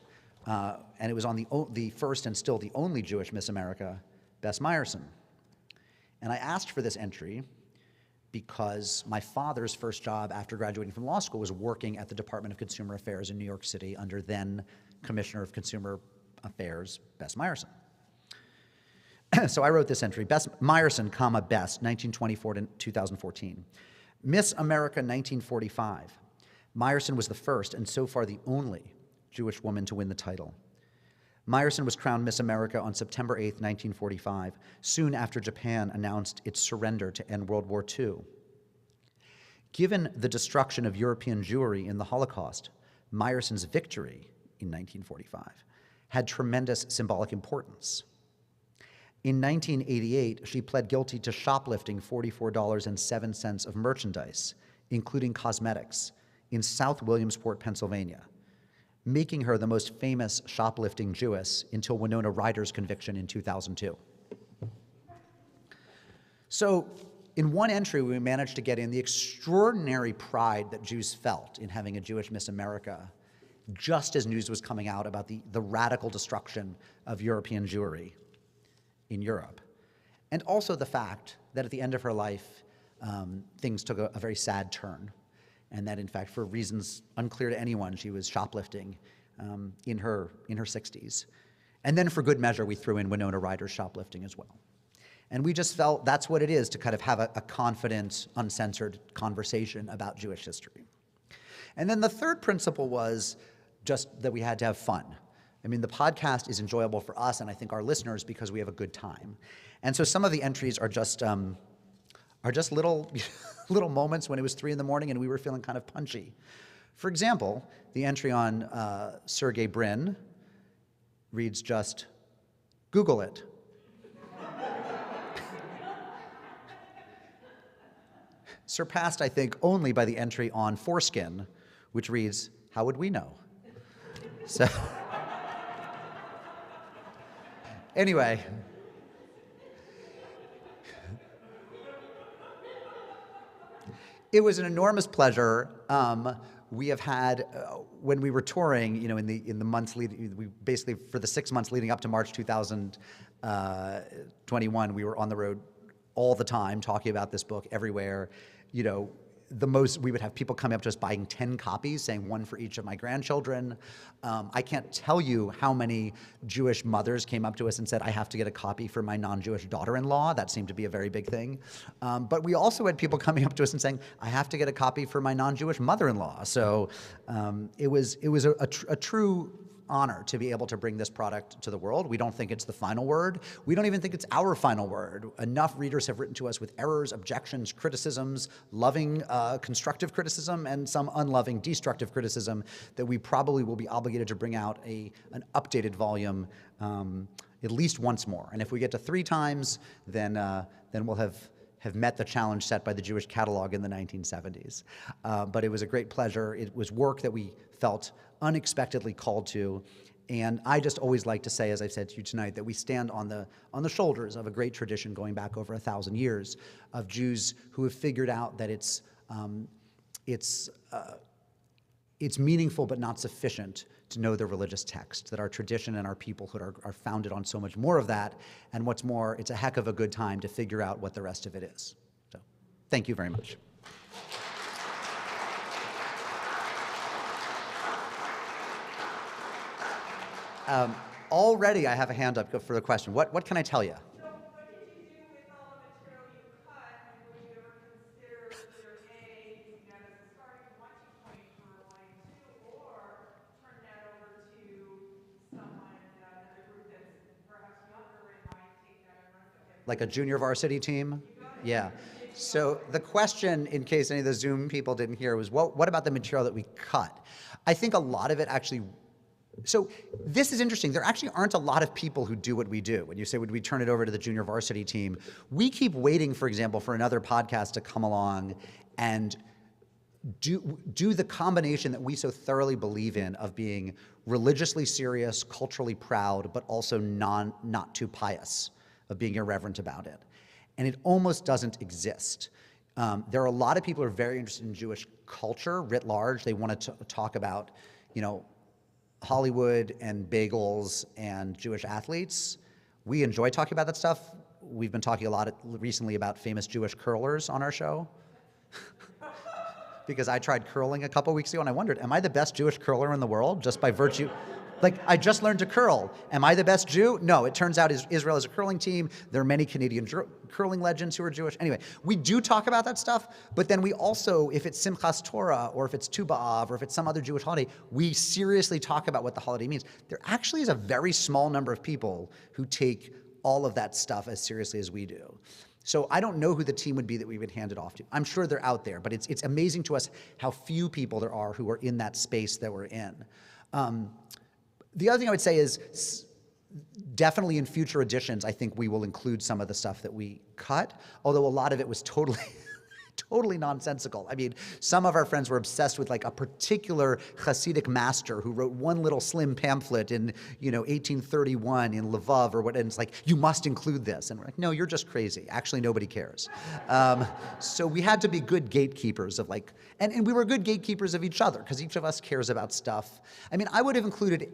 and it was on the first and still the only Jewish Miss America, Bess Meyerson. And I asked for this entry because my father's first job after graduating from law school was working at the Department of Consumer Affairs in New York City under then Commissioner of Consumer Affairs, Bess Meyerson. So I wrote this entry, Bess Meyerson, Bess, 1924 to 2014. Miss America 1945. Meyerson was the first and so far the only Jewish woman to win the title. Meyerson was crowned Miss America on September 8, 1945, soon after Japan announced its surrender to end World War II. Given the destruction of European Jewry in the Holocaust, Meyerson's victory in 1945 had tremendous symbolic importance. In 1988, she pled guilty to shoplifting $44.07 of merchandise, including cosmetics, in South Williamsport, Pennsylvania, making her the most famous shoplifting Jewess until Winona Ryder's conviction in 2002. So in one entry, we managed to get in the extraordinary pride that Jews felt in having a Jewish Miss America, just as news was coming out about the radical destruction of European Jewry in Europe. And also the fact that at the end of her life, things took a very sad turn. And that, in fact, for reasons unclear to anyone, she was shoplifting in her 60s. And then for good measure, we threw in Winona Ryder's shoplifting as well. And we just felt that's what it is to kind of have a confident, uncensored conversation about Jewish history. And then the third principle was just that we had to have fun. I mean, the podcast is enjoyable for us and I think our listeners because we have a good time. And so some of the entries are just little little moments when it was 3 in the morning and we were feeling kind of punchy. For example, the entry on Sergey Brin reads just, Google it. Surpassed, I think, only by the entry on Foreskin, which reads, how would we know? So, anyway. It was an enormous pleasure. We have had, when we were touring, in the months leading, we basically, for the 6 months leading up to March 2021, we were on the road all the time talking about this book everywhere. We would have people coming up to us buying 10 copies, saying one for each of my grandchildren. I can't tell you how many Jewish mothers came up to us and said, I have to get a copy for my non-Jewish daughter-in-law. That seemed to be a very big thing. But we also had people coming up to us and saying, I have to get a copy for my non-Jewish mother-in-law. So it was a true honor to be able to bring this product to the world. We don't think it's the final word. We don't even think it's our final word. Enough readers have written to us with errors, objections, criticisms, loving constructive criticism, and some unloving destructive criticism that we probably will be obligated to bring out an updated volume at least once more. And if we get to 3 times, then we'll have met the challenge set by the Jewish catalog in the 1970s. But it was a great pleasure. It was work that we felt unexpectedly called to. And I just always like to say, as I've said to you tonight, that we stand on the shoulders of a great tradition going back over 1,000 years of Jews who have figured out that it's meaningful but not sufficient to know the religious text, that our tradition and our peoplehood are founded on so much more of that, and what's more, it's a heck of a good time to figure out what the rest of it is. So, thank you very much. Already I have a hand up for the question. What can I tell you? So what did you do with Like a junior varsity team? Yeah. So the question, in case any of the Zoom people didn't hear, was what about the material that we cut? I think a lot of it actually, so this is interesting. There actually aren't a lot of people who do what we do. When you say, would we turn it over to the junior varsity team? We keep waiting, for example, for another podcast to come along and do the combination that we so thoroughly believe in of being religiously serious, culturally proud, but also not too pious, of being irreverent about it. And it almost doesn't exist. There are a lot of people who are very interested in Jewish culture writ large. They want to talk about, Hollywood and bagels and Jewish athletes. We enjoy talking about that stuff. We've been talking a lot recently about famous Jewish curlers on our show. Because I tried curling a couple weeks ago and I wondered, am I the best Jewish curler in the world just by virtue? Like, I just learned to curl. Am I the best Jew? No, it turns out Israel is a curling team. There are many Canadian curling legends who are Jewish. Anyway, we do talk about that stuff, but then we also, if it's Simchas Torah, or if it's Tu B'Av, or if it's some other Jewish holiday, we seriously talk about what the holiday means. There actually is a very small number of people who take all of that stuff as seriously as we do. So I don't know who the team would be that we would hand it off to. I'm sure they're out there, but it's amazing to us how few people there are who are in that space that we're in. The other thing I would say is definitely in future editions, I think we will include some of the stuff that we cut, although a lot of it was totally nonsensical. I mean, some of our friends were obsessed with like a particular Hasidic master who wrote one little slim pamphlet in, 1831 in Lvov or what, and it's like, you must include this. And we're like, no, you're just crazy. Actually, nobody cares. So we had to be good gatekeepers of like, and we were good gatekeepers of each other because each of us cares about stuff. I mean, I would have included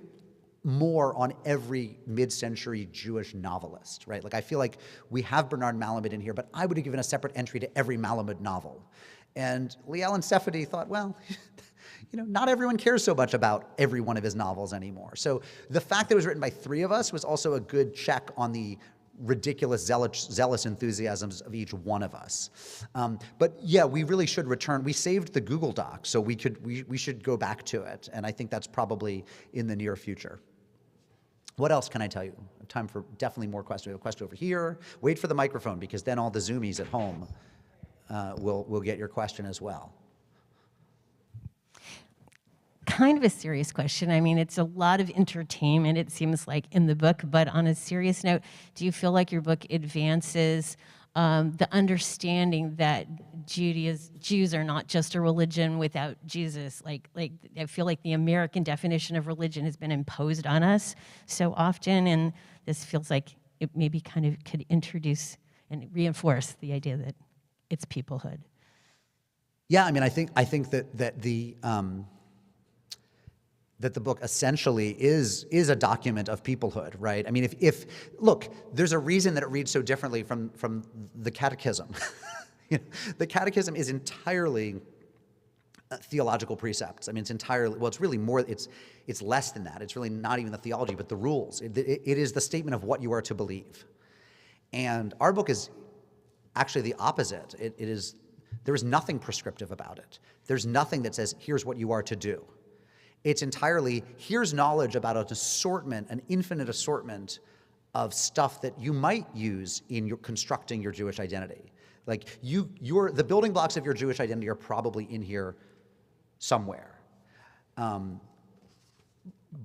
more on every mid-century Jewish novelist, right? Like, I feel like we have Bernard Malamud in here, but I would have given a separate entry to every Malamud novel. And Liel and Stephanie thought, well, not everyone cares so much about every one of his novels anymore. So the fact that it was written by three of us was also a good check on the ridiculous, zealous enthusiasms of each one of us. But yeah, we really should return. We saved the Google Doc, so we should go back to it. And I think that's probably in the near future. What else can I tell you? Time for definitely more questions. We have a question over here. Wait for the microphone, because then all the Zoomies at home will get your question as well. Kind of a serious question. I mean, it's a lot of entertainment, it seems like, in the book. But on a serious note, do you feel like your book advances the understanding that Jews are not just a religion without Jesus? Like I feel like the American definition of religion has been imposed on us so often, and this feels like it maybe kind of could introduce and reinforce the idea that it's peoplehood. Yeah, I mean, I think that the book essentially is a document of peoplehood, right? I mean, if look, there's a reason that it reads so differently from the Catechism. The Catechism is entirely theological precepts. I mean, it's really more, it's less than that. It's really not even the theology, but the rules. It is the statement of what you are to believe. And our book is actually the opposite. There is nothing prescriptive about it. There's nothing that says, here's what you are to do. It's entirely, here's knowledge about an infinite assortment of stuff that you might use in constructing your Jewish identity. Like, the building blocks of your Jewish identity are probably in here somewhere.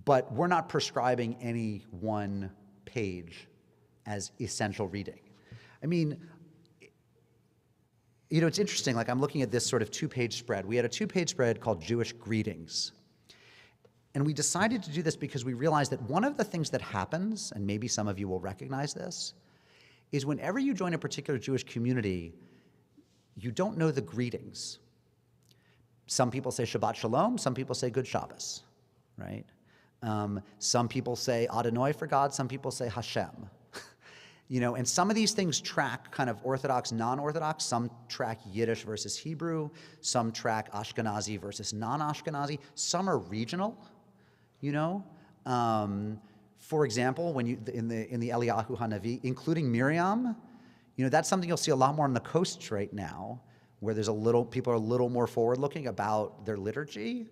But we're not prescribing any one page as essential reading. I mean, it's interesting, like I'm looking at this sort of two-page spread. We had a two-page spread called Jewish Greetings. And we decided to do this because we realized that one of the things that happens, and maybe some of you will recognize this, is whenever you join a particular Jewish community, you don't know the greetings. Some people say Shabbat Shalom, some people say Good Shabbos, right? Some people say Adonai for God, some people say Hashem. And some of these things track kind of Orthodox, non-Orthodox. Some track Yiddish versus Hebrew. Some track Ashkenazi versus non-Ashkenazi. Some are regional, For example, when in the Eliyahu Hanavi, including Miriam, that's something you'll see a lot more on the coasts right now, where people are a little more forward-looking about their liturgy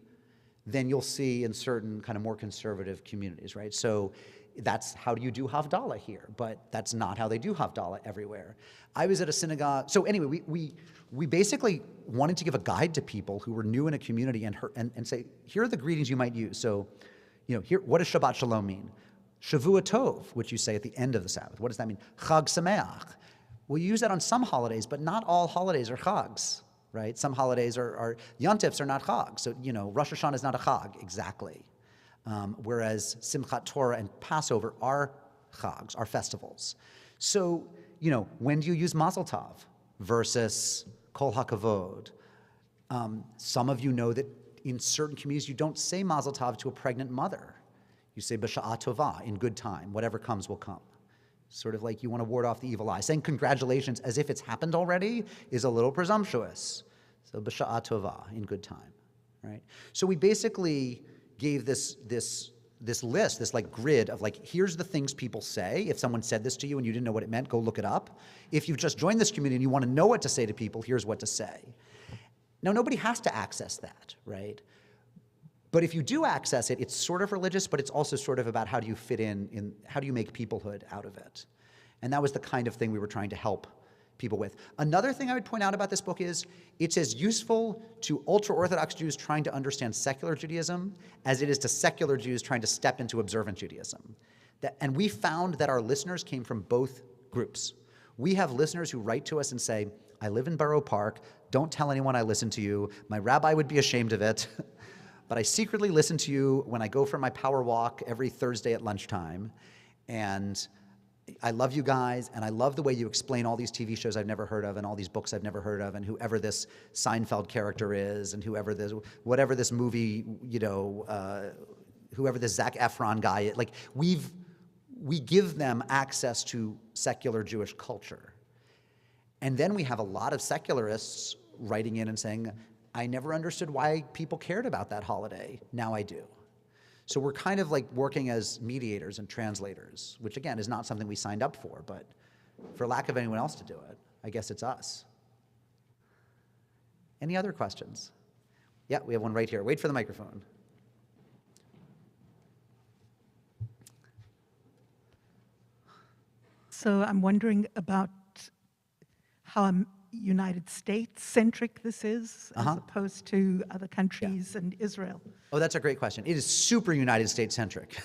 than you'll see in certain kind of more conservative communities, right? So that's how do you do Havdala here, but that's not how they do Havdala everywhere. I was at a synagogue, so anyway, we basically wanted to give a guide to people who were new in a community and say, here are the greetings you might use. So, here, what does Shabbat Shalom mean? Shavua Tov, which you say at the end of the Sabbath. What does that mean? Chag Sameach. Well, you use that on some holidays, but not all holidays are chags, right? Some holidays are Yontifs are not chags. So, Rosh Hashanah is not a chag, exactly. Whereas Simchat Torah and Passover are chags, are festivals. So, when do you use Mazel Tov versus Kol HaKavod? Some of you know that in certain communities you don't say Mazel Tov to a pregnant mother. You say B'Sha'a Tovah, in good time. Whatever comes will come. Sort of like you want to ward off the evil eye. Saying congratulations as if it's happened already is a little presumptuous. So B'Sha'a Tovah, in good time, right? So we basically gave this list, this like grid of like, here's the things people say. If someone said this to you and you didn't know what it meant, go look it up. If you've just joined this community and you want to know what to say to people, here's what to say. Now, nobody has to access that, right? But if you do access it, it's sort of religious, but it's also sort of about how do you fit in how do you make peoplehood out of it? And that was the kind of thing we were trying to help people with. Another thing I would point out about this book is it's as useful to ultra-Orthodox Jews trying to understand secular Judaism as it is to secular Jews trying to step into observant Judaism. And we found that our listeners came from both groups. We have listeners who write to us and say, I live in Borough Park, don't tell anyone I listen to you, my rabbi would be ashamed of it, but I secretly listen to you when I go for my power walk every Thursday at lunchtime, and I love you guys, and I love the way you explain all these TV shows I've never heard of and all these books I've never heard of and whoever this Seinfeld character is and whatever this movie, whoever this Zac Efron guy is. Like, we give them access to secular Jewish culture. And then we have a lot of secularists writing in and saying, I never understood why people cared about that holiday. Now I do. So we're kind of like working as mediators and translators, which again is not something we signed up for, but for lack of anyone else to do it, I guess it's us. Any other questions? Yeah, we have one right here. Wait for the microphone. So I'm wondering about how United States-centric this is, as opposed to other countries and Israel. Oh, that's a great question. It is super United States-centric.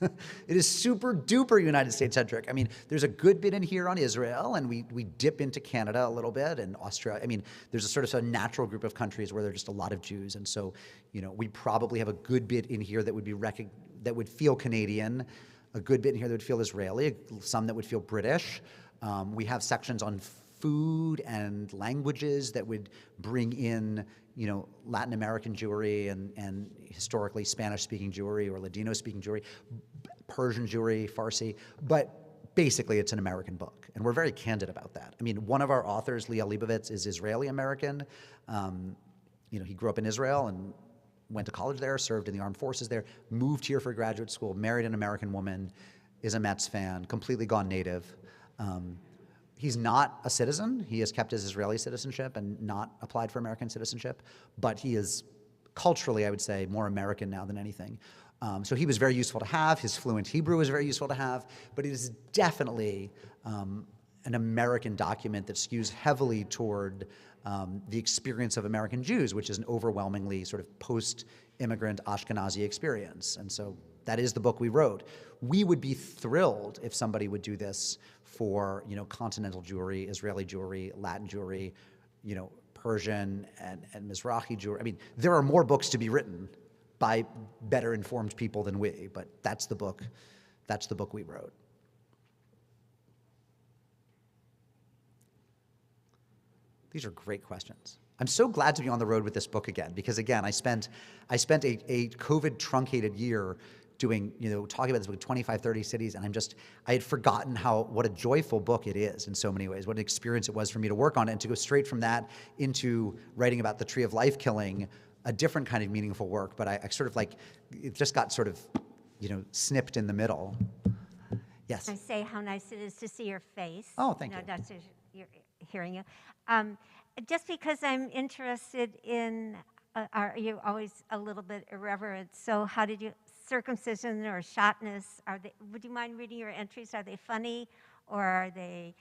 It is super duper United States-centric. I mean, there's a good bit in here on Israel, and we dip into Canada a little bit, and Australia. I mean, there's a sort of a natural group of countries where there's just a lot of Jews, and so, we probably have a good bit in here that would be that would feel Canadian, a good bit in here that would feel Israeli, some that would feel British. We have sections on food and languages that would bring in, Latin American Jewry and historically Spanish-speaking Jewry or Ladino-speaking Jewry, Persian Jewry, Farsi, but basically it's an American book, and we're very candid about that. I mean, one of our authors, Leah Leibovitz, is Israeli-American. He grew up in Israel and went to college there, served in the armed forces there, moved here for graduate school, married an American woman, is a Mets fan, completely gone native. He's not a citizen. He has kept his Israeli citizenship and not applied for American citizenship, but he is culturally, I would say, more American now than anything. So he was very useful to have. His fluent Hebrew was very useful to have, but it is definitely an American document that skews heavily toward the experience of American Jews, which is an overwhelmingly sort of post-immigrant Ashkenazi experience. And so that is the book we wrote. We would be thrilled if somebody would do this for, continental Jewry, Israeli Jewry, Latin Jewry, Persian and Mizrahi Jewry. I mean, there are more books to be written by better informed people than we, but that's the book we wrote. These are great questions. I'm so glad to be on the road with this book again, because again, I spent a COVID truncated year doing, talking about this book in 25, 30 cities, and I had forgotten what a joyful book it is in so many ways, what an experience it was for me to work on it, and to go straight from that into writing about the Tree of Life killing, a different kind of meaningful work, but I sort of it just got sort of, snipped in the middle. Yes? I say how nice it is to see your face. Oh, thank you. You're hearing you. Just because I'm interested in are you always a little bit irreverent? So how did you, circumcision or shotness, would you mind reading your entries? Are they funny or are they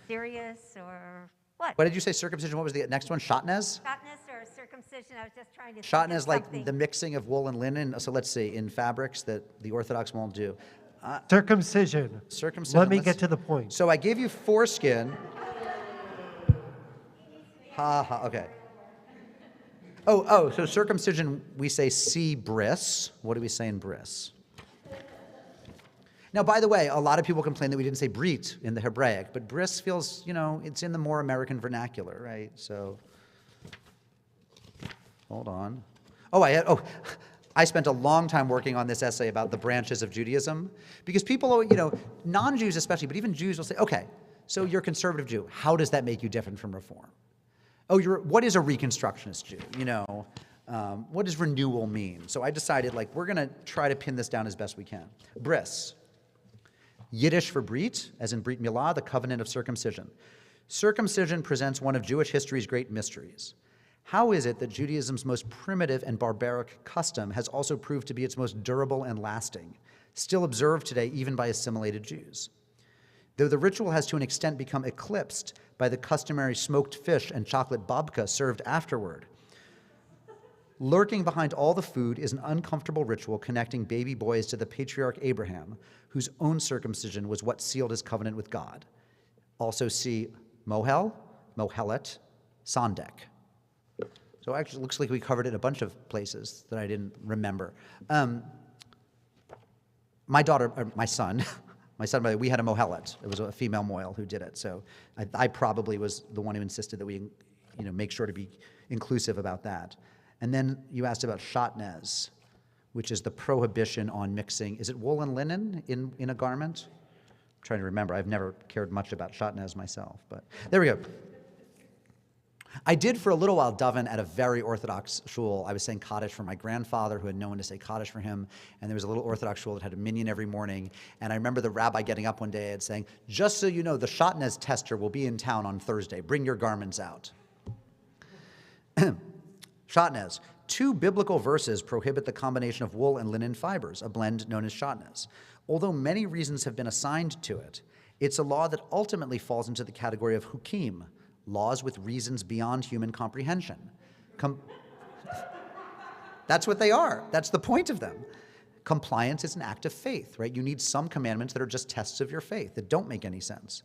serious or what? What did you say, circumcision? What was the next one? Shotnez? Shotness or circumcision? I was just trying to think Shotnez, of like something. the mixing of wool and linen. So let's see, in fabrics that the Orthodox won't do. Circumcision. Circumcision. Let me let's- get to the point. So I gave you foreskin. Ha ha, okay. So circumcision, we say see bris. What do we say in bris? Now, by the way, a lot of people complain that we didn't say brit in the Hebraic, but bris feels, it's in the more American vernacular, right? So, hold on. I spent a long time working on this essay about the branches of Judaism, because people, non-Jews especially, but even Jews will say, okay, so you're a conservative Jew. How does that make you different from Reform? What is a Reconstructionist Jew? What does renewal mean? So I decided, we're going to try to pin this down as best we can. Bris. Yiddish for Brit, as in Brit Milah, the Covenant of Circumcision. Circumcision presents one of Jewish history's great mysteries. How is it that Judaism's most primitive and barbaric custom has also proved to be its most durable and lasting, still observed today even by assimilated Jews? Though the ritual has to an extent become eclipsed by the customary smoked fish and chocolate babka served afterward, lurking behind all the food is an uncomfortable ritual connecting baby boys to the patriarch Abraham, whose own circumcision was what sealed his covenant with God. Also see Mohel, Mohelet, Sondek. So actually, it looks like we covered it in a bunch of places that I didn't remember. My son, by the way, we had a Mohelet. It was a female mohel who did it. So I probably was the one who insisted that we, make sure to be inclusive about that. And then you asked about shotnez, which is the prohibition on mixing. Is it wool and linen in a garment? I'm trying to remember. I've never cared much about shotnez myself, but there we go. I did for a little while daven at a very Orthodox shul. I was saying Kaddish for my grandfather, who had no one to say Kaddish for him, and there was a little Orthodox shul that had a minyan every morning. And I remember the rabbi getting up one day and saying, "Just so you know, the shotnez tester will be in town on Thursday. Bring your garments out." Shotnez. 2 biblical verses prohibit the combination of wool and linen fibers, a blend known as shotnez. Although many reasons have been assigned to it, it's a law that ultimately falls into the category of hukim, laws with reasons beyond human comprehension. That's what they are. That's the point of them. Compliance is an act of faith, right? You need some commandments that are just tests of your faith that don't make any sense.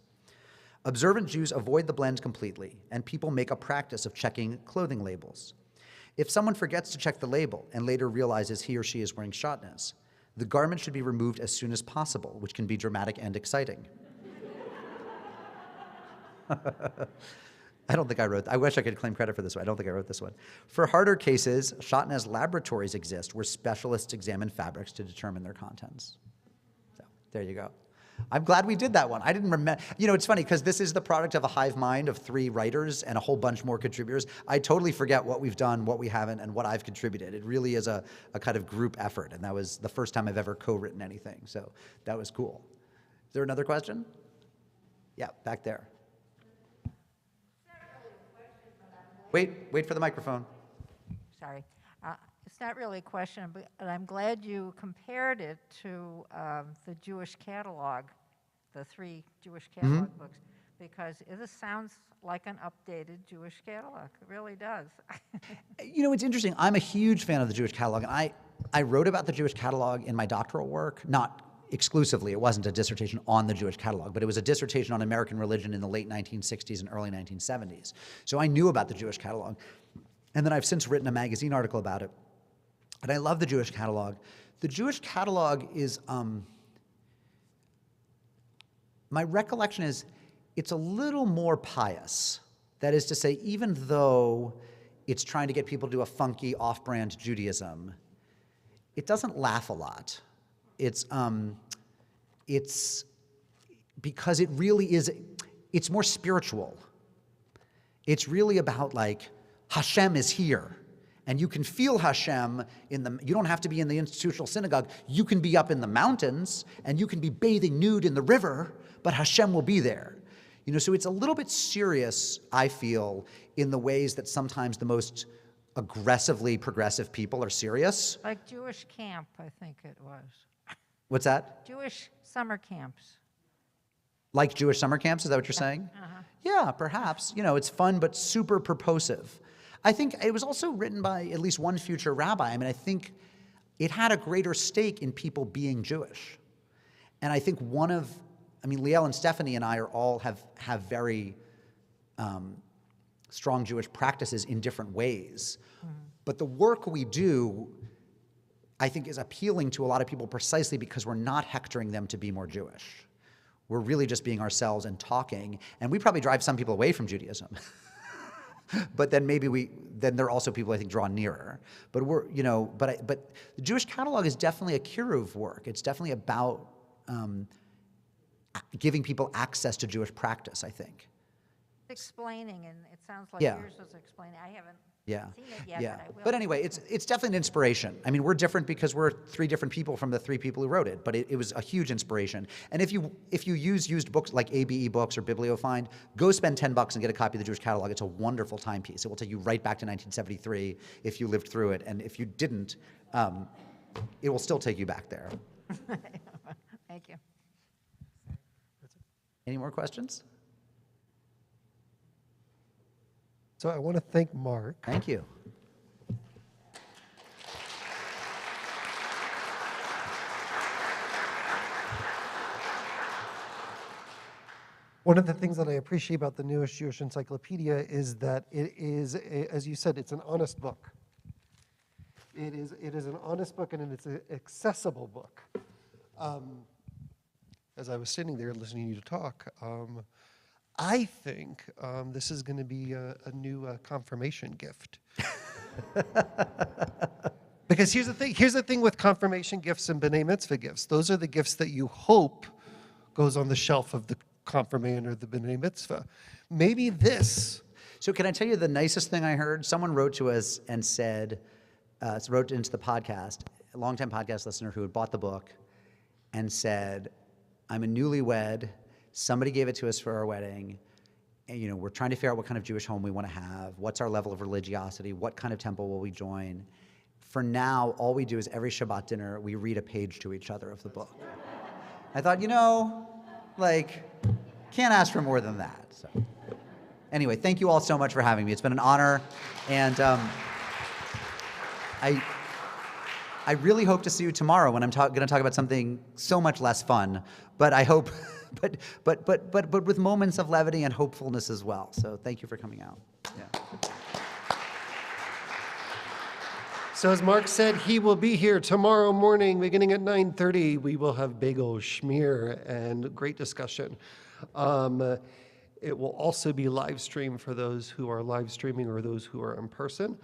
Observant Jews avoid the blend completely, and people make a practice of checking clothing labels. If someone forgets to check the label and later realizes he or she is wearing shotnez, the garment should be removed as soon as possible, which can be dramatic and exciting. I wish I could claim credit for this one. I don't think I wrote this one. For harder cases, shotnez laboratories exist where specialists examine fabrics to determine their contents. So there you go. I'm glad we did that one. I didn't remember. It's funny because this is the product of a hive mind of 3 writers and a whole bunch more contributors. I totally forget what we've done, what we haven't, and what I've contributed. It really is a kind of group effort, and that was the first time I've ever co-written anything. So that was cool. Is there another question? Yeah, back there. Wait for the microphone. Sorry. It's not really a question, but I'm glad you compared it to the Jewish catalog, the 3 Jewish catalog books, because this sounds like an updated Jewish catalog. It really does. It's interesting. I'm a huge fan of the Jewish catalog, and I wrote about the Jewish catalog in my doctoral work, not exclusively. It wasn't a dissertation on the Jewish catalog, but it was a dissertation on American religion in the late 1960s and early 1970s. So I knew about the Jewish catalog. And then I've since written a magazine article about it. And I love the Jewish catalog. The Jewish catalog is, my recollection is, it's a little more pious. That is to say, even though it's trying to get people to do a funky off-brand Judaism, it doesn't laugh a lot. It's because it really is, it's more spiritual. It's really about Hashem is here. And you can feel Hashem you don't have to be in the institutional synagogue. You can be up in the mountains and you can be bathing nude in the river, but Hashem will be there. So it's a little bit serious, I feel, in the ways that sometimes the most aggressively progressive people are serious. Like Jewish camp, I think it was. What's that? Jewish summer camps. Like Jewish summer camps, is that what you're saying? Yeah, perhaps. You know, it's fun, but super purposive. I think it was also written by at least one future rabbi. I mean, I think it had a greater stake in people being Jewish. And I think Liel and Stephanie and I have very strong Jewish practices in different ways. But the work we do, I think, is appealing to a lot of people precisely because we're not hectoring them to be more Jewish. We're really just being ourselves and talking, and we probably drive some people away from Judaism. But then then there are also people I think draw nearer. But but the Jewish catalog is definitely a kiruv work. It's definitely about giving people access to Jewish practice, I think. Explaining, and it sounds like Yeah. yours was explaining. I haven't Yeah. seen it yet, Yeah. but I will. But anyway, it's definitely an inspiration. I mean, we're different because we're three different people from the three people who wrote it, but it was a huge inspiration. And if you use used books like ABE books or Bibliofind, go spend $10 and get a copy of the Jewish catalog. It's a wonderful timepiece. It will take you right back to 1973 if you lived through it. And if you didn't, it will still take you back there. Thank you. Any more questions? So I want to thank Mark. Thank you. One of the things that I appreciate about the newest Jewish Encyclopedia is that it is, as you said, it's an honest book. It is an honest book, and it's an accessible book. As I was sitting there listening to you talk, I think this is going to be a new confirmation gift. Because here's the thing with confirmation gifts and B'nai Mitzvah gifts. Those are the gifts that you hope goes on the shelf of the confirmand or the B'nai Mitzvah. Maybe this. So can I tell you the nicest thing I heard? Someone wrote to us and said, wrote into the podcast, a longtime podcast listener who had bought the book and said, I'm a newlywed. Somebody gave it to us for our wedding. And, we're trying to figure out what kind of Jewish home we want to have. What's our level of religiosity? What kind of temple will we join? For now, all we do is every Shabbat dinner, we read a page to each other of the book. I thought, can't ask for more than that. So, anyway, thank you all so much for having me. It's been an honor. And I really hope to see you tomorrow when I'm going to talk about something so much less fun. But I hope, but with moments of levity and hopefulness as well. So thank you for coming out. Yeah. So as Mark said, he will be here tomorrow morning, beginning at 9:30. We will have bagel schmear and great discussion. It will also be live streamed for those who are live streaming or those who are in person.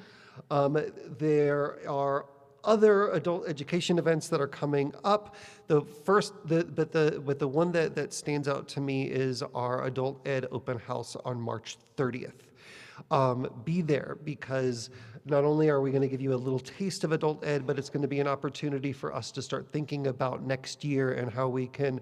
There are other adult education events that are coming up. The one that stands out to me is our adult ed open house on March 30th. Be there, because not only are we going to give you a little taste of adult ed, but it's going to be an opportunity for us to start thinking about next year and how we can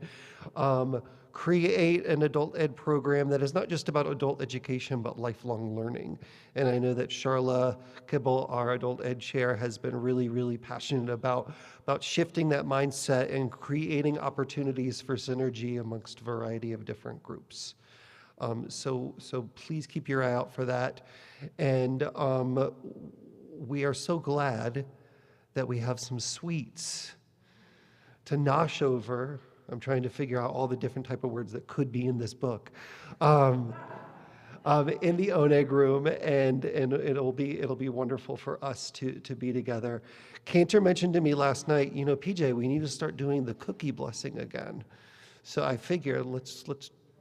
create an adult ed program that is not just about adult education, but lifelong learning. And I know that Charla Kibble, our adult ed chair, has been really, really passionate about shifting that mindset and creating opportunities for synergy amongst a variety of different groups. So please keep your eye out for that. And we are so glad that we have some sweets to nosh over. I'm trying to figure out all the different type of words that could be in this book. In the Oneg room, and it'll be wonderful for us to be together. Cantor mentioned to me last night, PJ, we need to start doing the cookie blessing again. So I figured let's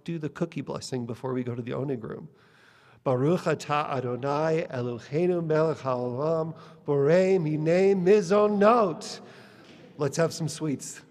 do the cookie blessing before we go to the Oneg room. Baruch atah Adonai Eloheinu melech haolam borei minei mizonot. Let's have some sweets.